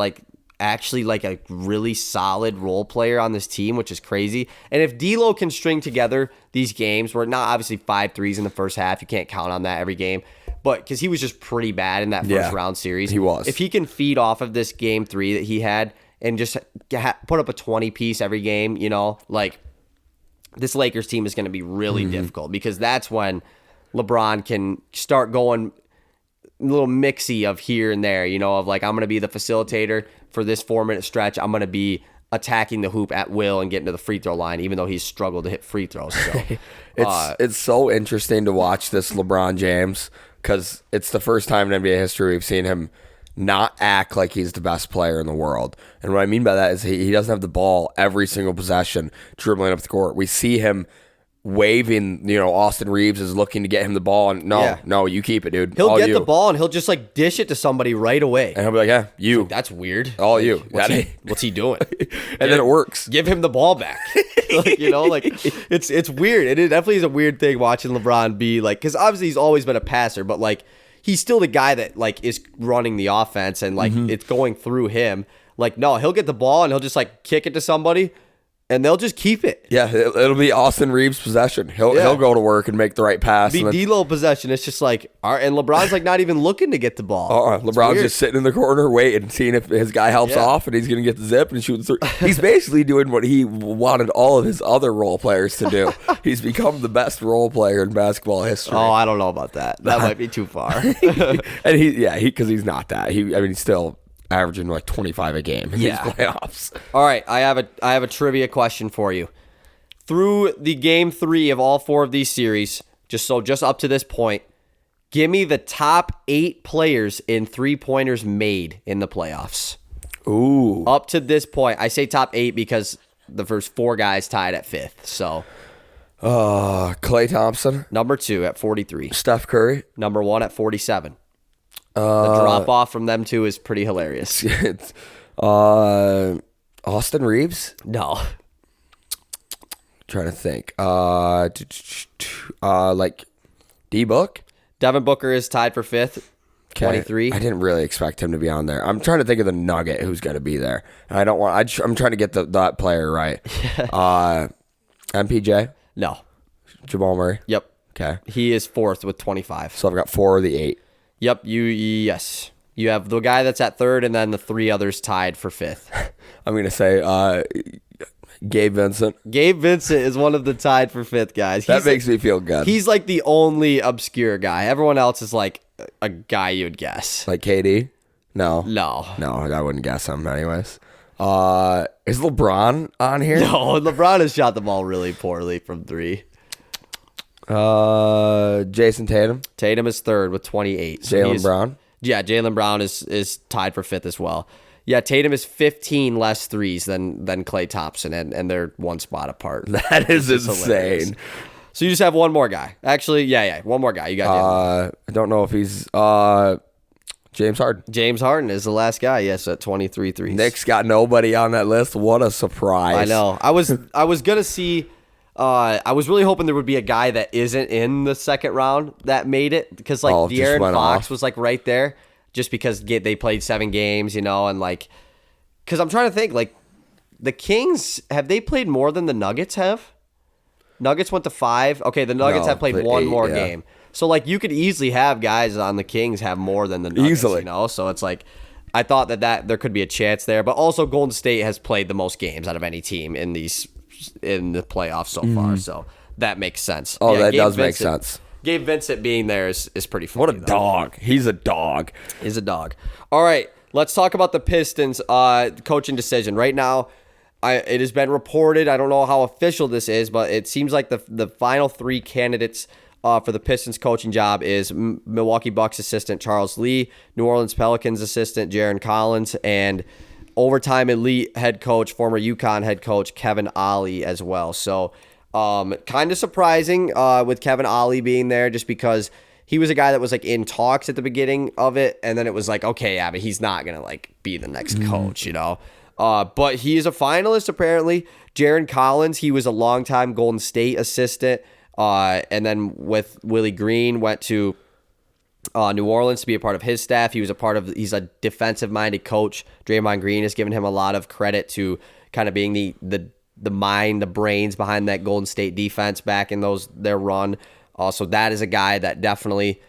actually a really solid role player on this team, which is crazy. And if D'Lo can string together these games, where not obviously 5 threes in the first half, you can't count on that every game. But because he was just pretty bad in that first round series. He was. If he can feed off of this game 3 that he had and just put up a 20-piece every game, this Lakers team is going to be really difficult, because that's when LeBron can start going a little mixy of here and there, I'm going to be the facilitator for this 4-minute stretch. I'm going to be attacking the hoop at will and getting to the free throw line, even though he's struggled to hit free throws. So, it's so interesting to watch this LeBron James, because it's the first time in NBA history we've seen him not act like he's the best player in the world. And what I mean by that is he doesn't have the ball every single possession dribbling up the court. We see him waving, Austin Reeves is looking to get him the ball, and no, you keep it, dude. He'll get the ball and he'll just dish it to somebody right away. And he'll be like, yeah, you. That's weird. All you. What's he doing? And then it works. Give him the ball back. It's weird. It definitely is a weird thing watching LeBron be because obviously he's always been a passer, but he's still the guy that is running the offense, and it's going through him. No, he'll get the ball and he'll just kick it to somebody, and they'll just keep it. Yeah, it'll be Austin Reeves' possession. He'll go to work and make the right pass. Be D'Lo possession. It's just and LeBron's not even looking to get the ball. LeBron's just sitting in the corner waiting, seeing if his guy helps off, and he's going to get the zip and shoot the three. He's basically doing what he wanted all of his other role players to do. He's become the best role player in basketball history. Oh, I don't know about that. That might be too far. And because he's not that. He's still averaging 25 a game in these playoffs. All right, I have a trivia question for you. Through the game 3 of all 4 of these series, just up to this point, give me the top 8 players in 3-pointers made in the playoffs. Ooh. Up to this point, I say top 8 because the first 4 guys tied at 5th. So, Klay Thompson, number 2 at 43. Steph Curry, number 1 at 47. The drop off from them two is pretty hilarious. Austin Reeves? No. Trying to think. D-Book? Devin Booker is tied for 5th. 23. I didn't really expect him to be on there. I'm trying to think of the nugget who's going to be there. I don't want. I'm trying to get that player right. MPJ? No. Jamal Murray? Yep. Okay. He is 4th with 25. So I've got 4 of the 8. Yep. Yes. You have the guy that's at 3rd, and then the 3 others tied for 5th. I'm going to say Gabe Vincent. Gabe Vincent is one of the tied for 5th guys. That makes me feel good. He's the only obscure guy. Everyone else is a guy you'd guess. Like KD? No. No, I wouldn't guess him anyways. Is LeBron on here? No, LeBron has shot the ball really poorly from 3. Jason Tatum. Tatum is 3rd with 28. Jaylen Brown. Yeah, Jaylen Brown is tied for 5th as well. Yeah, Tatum is 15 less threes than Klay Thompson, and they're 1 spot apart. That is insane. Hilarious. So you just have one more guy. Actually, yeah, one more guy. You got I don't know if he's James Harden. James Harden is the last guy, yes, at 23 threes. Nick's got nobody on that list. What a surprise. I know. I was going to see I was really hoping there would be a guy that isn't in the second round that made it, because De'Aaron Fox was right there, just because they played 7 games, and because I'm trying to think, the Kings, have they played more than the Nuggets have? Nuggets went to 5. Okay, the Nuggets have played 1 more game. So you could easily have guys on the Kings have more than the Nuggets, easily. So it's I thought that there could be a chance there, but also Golden State has played the most games out of any team in the playoffs so far, so that makes sense. Oh, yeah, that does make sense. Gabe Vincent being there is pretty funny. What a dog. He's a dog. He's a dog. All right, let's talk about the Pistons coaching decision. Right now, it has been reported, I don't know how official this is, but it seems like the final 3 candidates for the Pistons coaching job is Milwaukee Bucks assistant Charles Lee, New Orleans Pelicans assistant Jarron Collins, and overtime elite head coach, former UConn head coach Kevin Ollie as well. So kind of surprising with Kevin Ollie being there, just because he was a guy that was like in talks at the beginning of it, and then it was like, okay, yeah, but he's not gonna like be the next coach, you know. But he is a finalist apparently. Jarron Collins, he was a longtime Golden State assistant. And then with Willie Green, went to New Orleans to be a part of his staff. He's a defensive-minded coach. Draymond Green has given him a lot of credit to kind of being the mind, the brains behind that Golden State defense back in their run. So that is a guy that definitely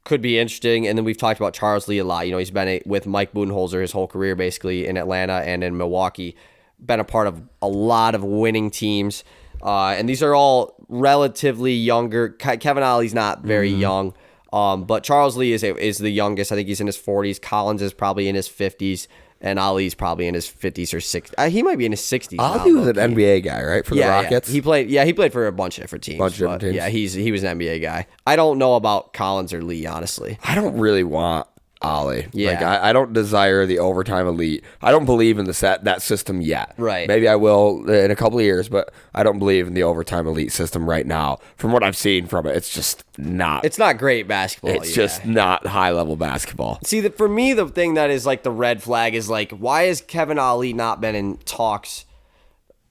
could be interesting. And then we've talked about Charles Lee a lot. You know, he's been with Mike Budenholzer his whole career, basically, in Atlanta and in Milwaukee. Been a part of a lot of winning teams. And these are all relatively younger. Kevin Ollie's not very young, but Charles Lee is the youngest. I think he's in his 40s. Collins is probably in his 50s, and Ollie's probably in his 50s or 60s. He might be in his 60s. Ollie was an NBA guy, right, for the Rockets? Yeah. He played for a bunch of different teams. Yeah, he was an NBA guy. I don't know about Collins or Lee, honestly. I don't really want Ollie. Yeah. Like, I don't desire the overtime elite. I don't believe in that system yet. Right. Maybe I will in a couple of years, but I don't believe in the overtime elite system right now. From what I've seen from it, it's just not. It's not great basketball. It's just not high level basketball. See, for me, the thing that is like the red flag is like, why has Kevin Ollie not been in talks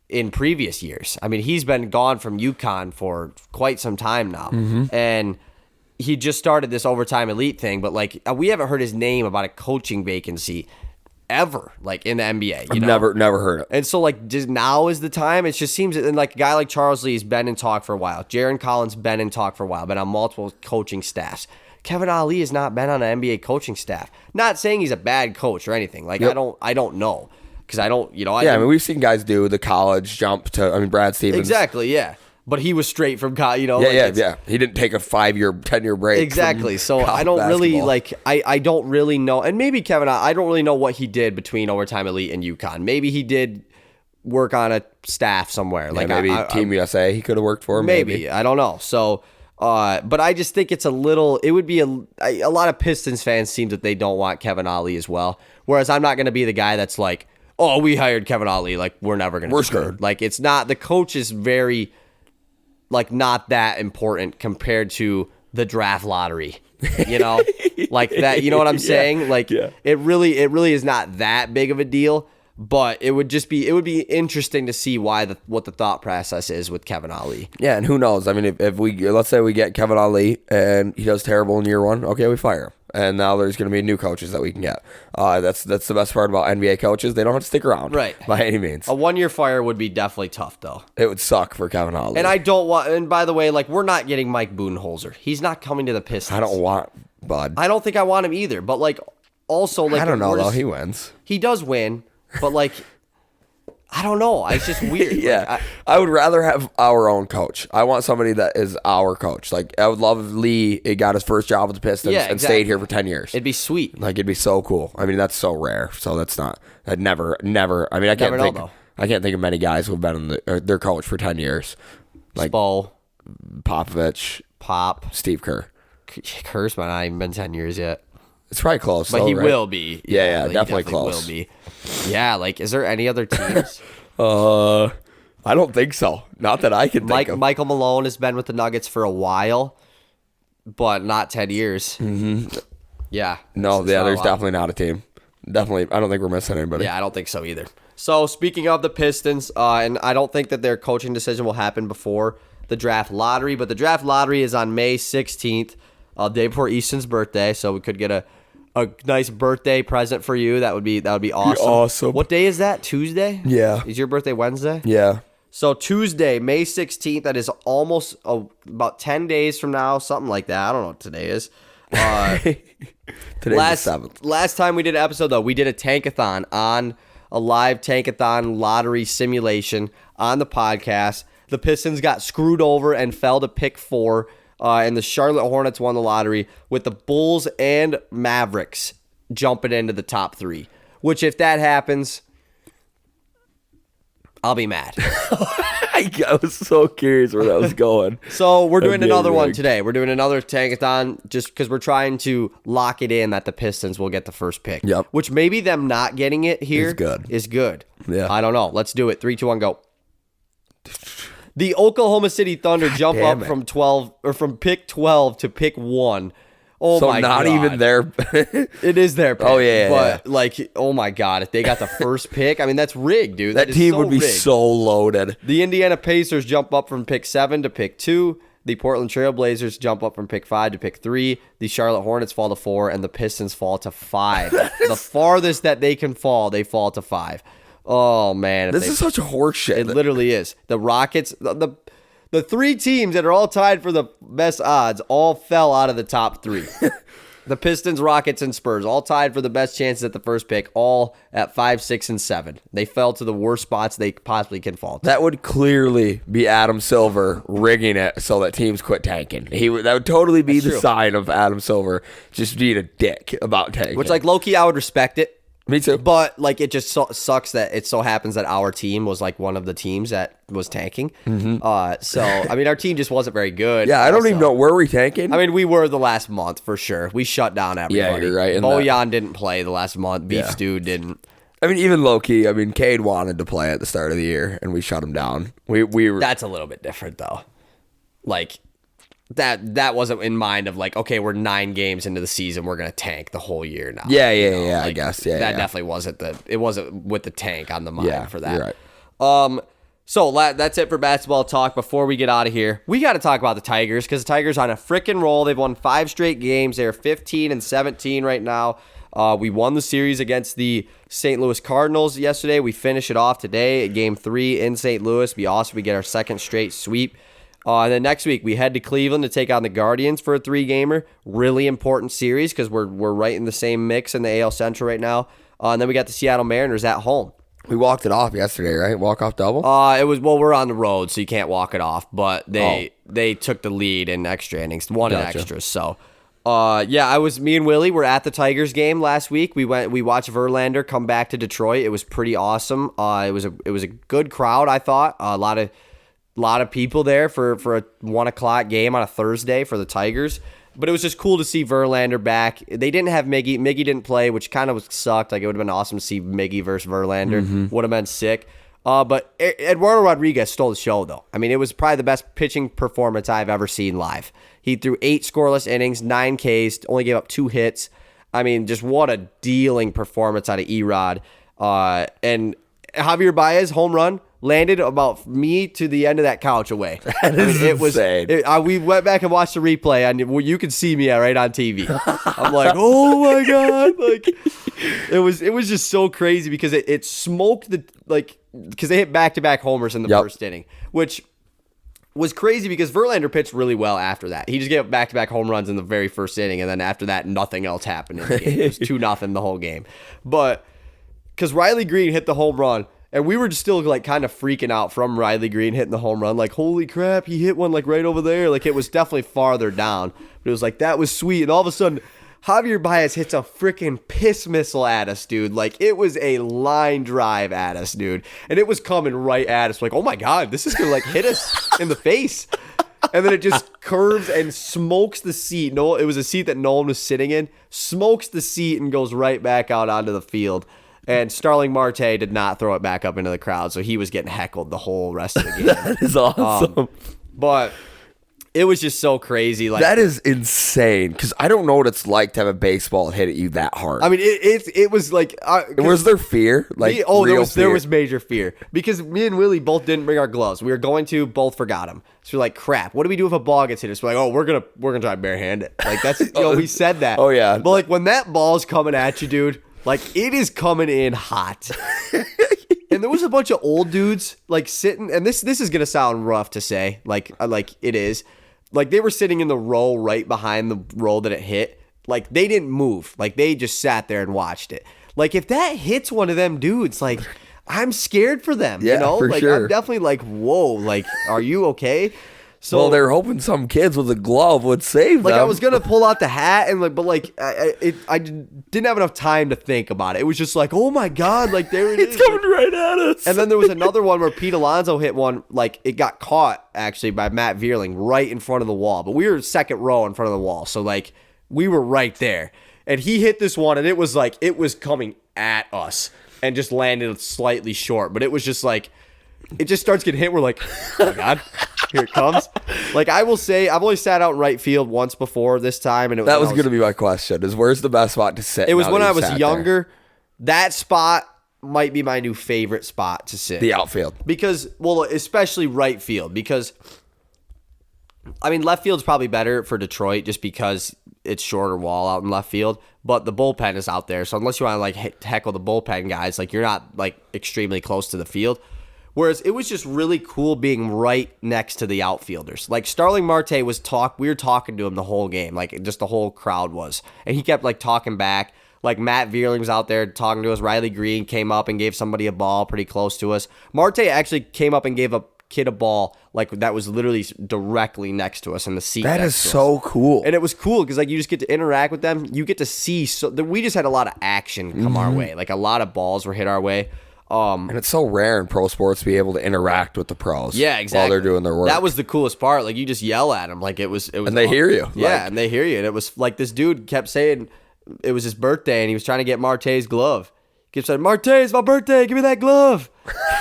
in previous years? I mean, he's been gone from UConn for quite some time now, and he just started this overtime elite thing, but like we haven't heard his name about a coaching vacancy ever, like in the NBA. I've never heard it. And so like just now is the time. It just seems that like a guy like Charles Lee's been in talk for a while. Jarron Collins been in talk for a while, been on multiple coaching staffs. Kevin Ollie has not been on an NBA coaching staff. Not saying he's a bad coach or anything. Like I don't know because I don't, you know. I mean, we've seen guys do the college jump to. I mean, Brad Stevens. Exactly. Yeah. But he was straight from college, you know. Yeah. He didn't take a 5-year, 10-year break. Exactly. So I don't really I don't really know. And maybe Kevin, I don't really know what he did between overtime elite and UConn. Maybe he did work on a staff somewhere. Like maybe Team USA he could have worked for. Maybe. I don't know. So, but I just think it's a little. It would be a lot of Pistons fans seem that they don't want Kevin Ollie as well. Whereas I'm not going to be the guy that's like, oh, we hired Kevin Ollie. Like we're never going to. We're screwed. Like it's not. The coach is very. Like not that important compared to the draft lottery, you know, like that. You know what I'm saying? Like it really is not that big of a deal. But it would be interesting to see what the thought process is with Kevin Ollie. Yeah, and who knows? I mean, if let's say we get Kevin Ollie and he does terrible in year 1, okay, we fire him. And now there's going to be new coaches that we can get. That's the best part about NBA coaches. They don't have to stick around, right? By any means. A 1-year fire would be definitely tough, though. It would suck for Kevin Ollie. And I don't want. And by the way, like we're not getting Mike Budenholzer. He's not coming to the Pistons. I don't want Bud. I don't think I want him either. But like, also like I don't know though. He wins. He does win, but like. I don't know. It's just weird. Yeah. Like, I would rather have our own coach. I want somebody that is our coach. Like, I would love if Lee got his first job with the Pistons and stayed here for 10 years. It'd be sweet. Like, it'd be so cool. I mean, that's so rare. So that's not. I'd never. I mean, I can't think of many guys who've been their coach for 10 years. Like Spo, Popovich, Steve Kerr. Kerr's not even been 10 years yet. It's probably close, but though, he right? will be. Yeah, definitely close. Will be. Yeah, like, is there any other teams? I don't think so. Not that I can think of. Michael Malone has been with the Nuggets for a while, but not 10 years. Mm-hmm. Yeah. No, there's definitely not a team. Definitely, I don't think we're missing anybody. Yeah, I don't think so either. So, speaking of the Pistons, and I don't think that their coaching decision will happen before the draft lottery, but the draft lottery is on May 16th, day before Easton's birthday, so we could get a nice birthday present for you. That would be awesome. What day is that? Tuesday? Yeah. Is your birthday Wednesday? Yeah. So Tuesday, May 16th, that is almost about 10 days from now, something like that. I don't know what today is. Today's the 7th. Last time we did an episode, though, we did a tankathon on a live tankathon lottery simulation on the podcast. The Pistons got screwed over and fell to pick 4, and the Charlotte Hornets won the lottery with the Bulls and Mavericks jumping into the top 3, which if that happens, I'll be mad. I was so curious where that was going. So we're doing another one today. We're doing another tankathon just because we're trying to lock it in that the Pistons will get the first pick. Yep. Which maybe them not getting it here is good. Yeah. I don't know. Let's do it. 3, 2, 1, go. The Oklahoma City Thunder jump up from pick 12 to pick 1. Oh so my God. So not even their... It is their pick. Oh, yeah. But, like, oh my God, if they got the first pick, I mean, that's rigged, dude. That team would be rigged. so loaded. The Indiana Pacers jump up from pick 7 to pick 2. The Portland Trail Blazers jump up from pick 5 to pick 3. The Charlotte Hornets fall to 4, and the Pistons fall to 5. The farthest that they can fall, they fall to 5. Oh, man. This is such a horseshit. It literally is. The Rockets, the 3 teams that are all tied for the best odds all fell out of the top 3. The Pistons, Rockets, and Spurs all tied for the best chances at the first pick, all at 5, 6, and 7. They fell to the worst spots they possibly can fall to. That would clearly be Adam Silver rigging it so that teams quit tanking. That would totally be the sign of Adam Silver just being a dick about tanking. Which, like, low-key, I would respect it. Me too. But, like, it just sucks that it so happens that our team was, like, one of the teams that was tanking. Mm-hmm. So, I mean, our team just wasn't very good. Yeah, I don't even know. Were we tanking? I mean, we were the last month, for sure. We shut down everybody. Yeah, you're right. Bojan didn't play the last month. Beef Stew didn't. I mean, even low-key, I mean, Cade wanted to play at the start of the year, and we shut him down. We were... That's a little bit different, though. Like... That wasn't in mind of like, okay, we're 9 games into the season, we're gonna tank the whole year now. Yeah, like, I guess. Yeah, that definitely wasn't it wasn't with the tank on the mind for that. You're right. So that's it for basketball talk. Before we get out of here, we got to talk about the Tigers because the Tigers are on a freaking roll. They've won 5 straight games. They're 15-17 right now. We won the series against the St. Louis Cardinals yesterday. We finish it off today at Game 3 in St. Louis. We get our second straight sweep. And then next week, we head to Cleveland to take on the Guardians for a 3-gamer. Really important series because we're right in the same mix in the AL Central right now. And then we got the Seattle Mariners at home. We walked it off yesterday, right? Walk-off double? We're on the road, so you can't walk it off. But they took the lead in extra innings, in extras. So, me and Willie were at the Tigers game last week. We watched Verlander come back to Detroit. It was pretty awesome. It was a good crowd, I thought. A lot of people there for a 1:00 game on a Thursday for the Tigers. But it was just cool to see Verlander back. They didn't have Miggy. Miggy didn't play, which kind of sucked. Like, it would have been awesome to see Miggy versus Verlander. Mm-hmm. Would have been sick. But Eduardo Rodriguez stole the show, though. I mean, it was probably the best pitching performance I've ever seen live. He threw 8 scoreless innings, 9 Ks, only gave up 2 hits. I mean, just what a dealing performance out of Erod. And Javier Baez, home run. Landed about me to the end of that couch away. It was insane. We went back and watched the replay, and you can see me right on TV. I'm like, oh my God! Like, it was just so crazy because it smoked because they hit back-to-back homers in the first inning, which was crazy because Verlander pitched really well after that. He just gave up back-to-back home runs in the very first inning, and then after that, nothing else happened in the game. It was 2-0 the whole game, but because Riley Green hit the home run. And we were just still like kind of freaking out from Riley Green hitting the home run. Like, holy crap, he hit one like right over there. Like, it was definitely farther down. But it was like, that was sweet. And all of a sudden, Javier Baez hits a freaking piss missile at us, dude. Like, it was a line drive at us, dude. And it was coming right at us. Like, oh my God, this is going to like hit us in the face. And then it just curves and smokes the seat. No, it was a seat that Nolan was sitting in. Smokes the seat and goes right back out onto the field. And Starling Marte did not throw it back up into the crowd, so he was getting heckled the whole rest of the game. That is awesome. But it was just so crazy. Like, that is insane, because I don't know what it's like to have a baseball hit at you that hard. I mean, it was like... was there fear? Like, there was major fear. Because me and Willie both didn't bring our gloves. We were going to, both forgot them. So we're like, crap, what do we do if a ball gets hit us? We're like, we're gonna try barehand it. Like, that's, we said that. Oh, yeah. But like, when that ball's coming at you, dude... Like, it is coming in hot. And there was a bunch of old dudes, like, sitting, and this is going to sound rough to say, like it is. like they were sitting in the row right behind the row that it hit. Like they didn't move. Like they just sat there and watched it. Like if that hits one of them dudes, like I'm scared for them. Yeah, you know, for like sure. I'm definitely like, whoa, like are you okay? So well, they're hoping some kids with a glove would save them. Like I was gonna pull out the hat and I didn't have enough time to think about it. It was just like, oh my god, like there it is. It's coming right at us. And then there was another one where Pete Alonso hit one, like it got caught actually by Matt Vierling right in front of the wall. But we were second row in front of the wall, so like we were right there. And he hit this one, and it was like it was coming at us and just landed slightly short. But it was just like it just starts getting hit. We're like, oh my god. Here it comes. Like I will say, I've only sat out in right field once before this time, and that was going to be my question: is where's the best spot to sit? It was when I was younger. That spot might be my new favorite spot to sit. The outfield, because especially right field, because I mean left field's probably better for Detroit just because it's shorter wall out in left field, but the bullpen is out there. So unless you want to like heckle the bullpen guys, like you're not like extremely close to the field. Whereas it was just really cool being right next to the outfielders. Like Starling Marte we were talking to him the whole game, like just the whole crowd was. And he kept like talking back. Like Matt Vierling was out there talking to us. Riley Green came up and gave somebody a ball pretty close to us. Marte actually came up and gave a kid a ball like that was literally directly next to us in the seat. That is so cool. And it was cool because like you just get to interact with them. You get to see. We just had a lot of action come our way. Like a lot of balls were hit our way. And it's so rare in pro sports to be able to interact with the pros. Yeah, exactly. While they're doing their work. That was the coolest part. Like you just yell at them, like it was. And they hear you. Yeah, and they hear you. And it was like this dude kept saying it was his birthday, and he was trying to get Marte's glove. He kept saying, "Marte, it's my birthday. Give me that glove."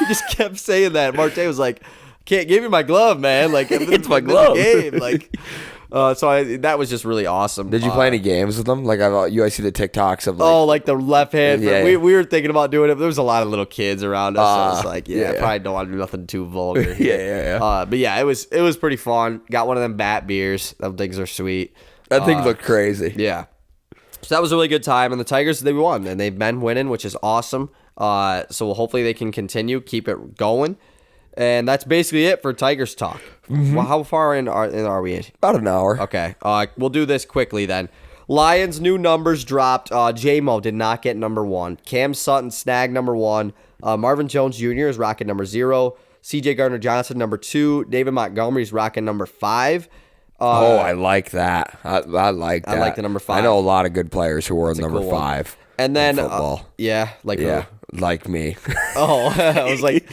He just kept saying that. Marte was like, "Can't give you my glove, man. Like it's my glove." Game. Like. That was just really awesome. Did you play any games with them? Like I see the TikToks of like the left hand. Yeah. We were thinking about doing it. But there was a lot of little kids around us. So I was like, I probably don't want to do nothing too vulgar. Yeah. But yeah, it was pretty fun. Got one of them bat beers. Those things are sweet. That thing looked crazy. Yeah. So that was a really good time. And the Tigers, they won. And they've been winning, which is awesome. So hopefully they can continue, keep it going. And that's basically it for Tigers talk. Well, how far in are we? About an hour. Okay. We'll do this quickly then. Lions' new numbers dropped. J-Mo did not get number 1. Cam Sutton snagged number 1. Marvin Jones Jr. is rocking number 0. C.J. Gardner-Johnson number 2. David Montgomery is rocking number 5. I like that. I like that. I like the number 5. I know a lot of good players who were number cool 5. And then football. Like me. Oh, I was like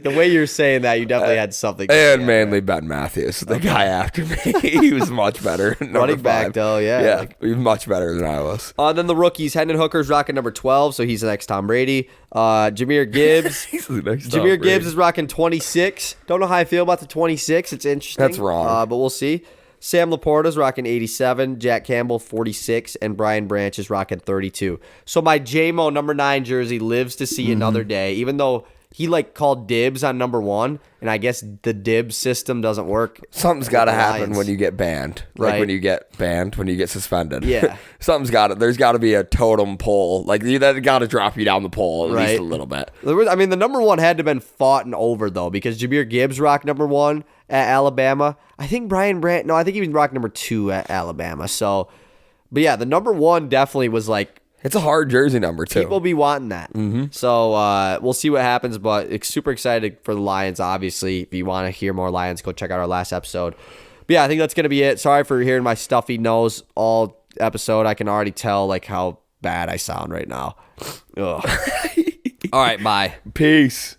the way you're saying that, you definitely had something. And mainly Ben Matthews, the guy after me. He was much better. Running back, though, yeah. Yeah, he was much better than I was. Then the rookies, Hendon Hooker's rocking number 12, so he's the next Tom Brady. Jahmyr Gibbs. He's the next Jahmyr Gibbs is rocking 26. Don't know how I feel about the 26. It's interesting. That's wrong. But we'll see. Sam Laporta's rocking 87, Jack Campbell 46, and Brian Branch is rocking 32. So my J-Mo number 9 jersey lives to see another day, even though he called dibs on number 1, and I guess the dibs system doesn't work. Something's got to happen when you get banned. Right. Like when you get banned, when you get suspended. Yeah. There's got to be a totem pole. Like that got to drop you down the pole at least a little bit. The number 1 had to have been fought and over, though, because Jahmyr Gibbs rocked number 1 at Alabama. I think Brian Branch, I think he was rocked number 2 at Alabama. So, but yeah, the number 1 definitely was like, it's a hard jersey number, too. People be wanting that. Mm-hmm. So we'll see what happens, but it's super excited for the Lions, obviously. If you want to hear more Lions, go check out our last episode. But yeah, I think that's going to be it. Sorry for hearing my stuffy nose all episode. I can already tell how bad I sound right now. Ugh. All right, bye. Peace.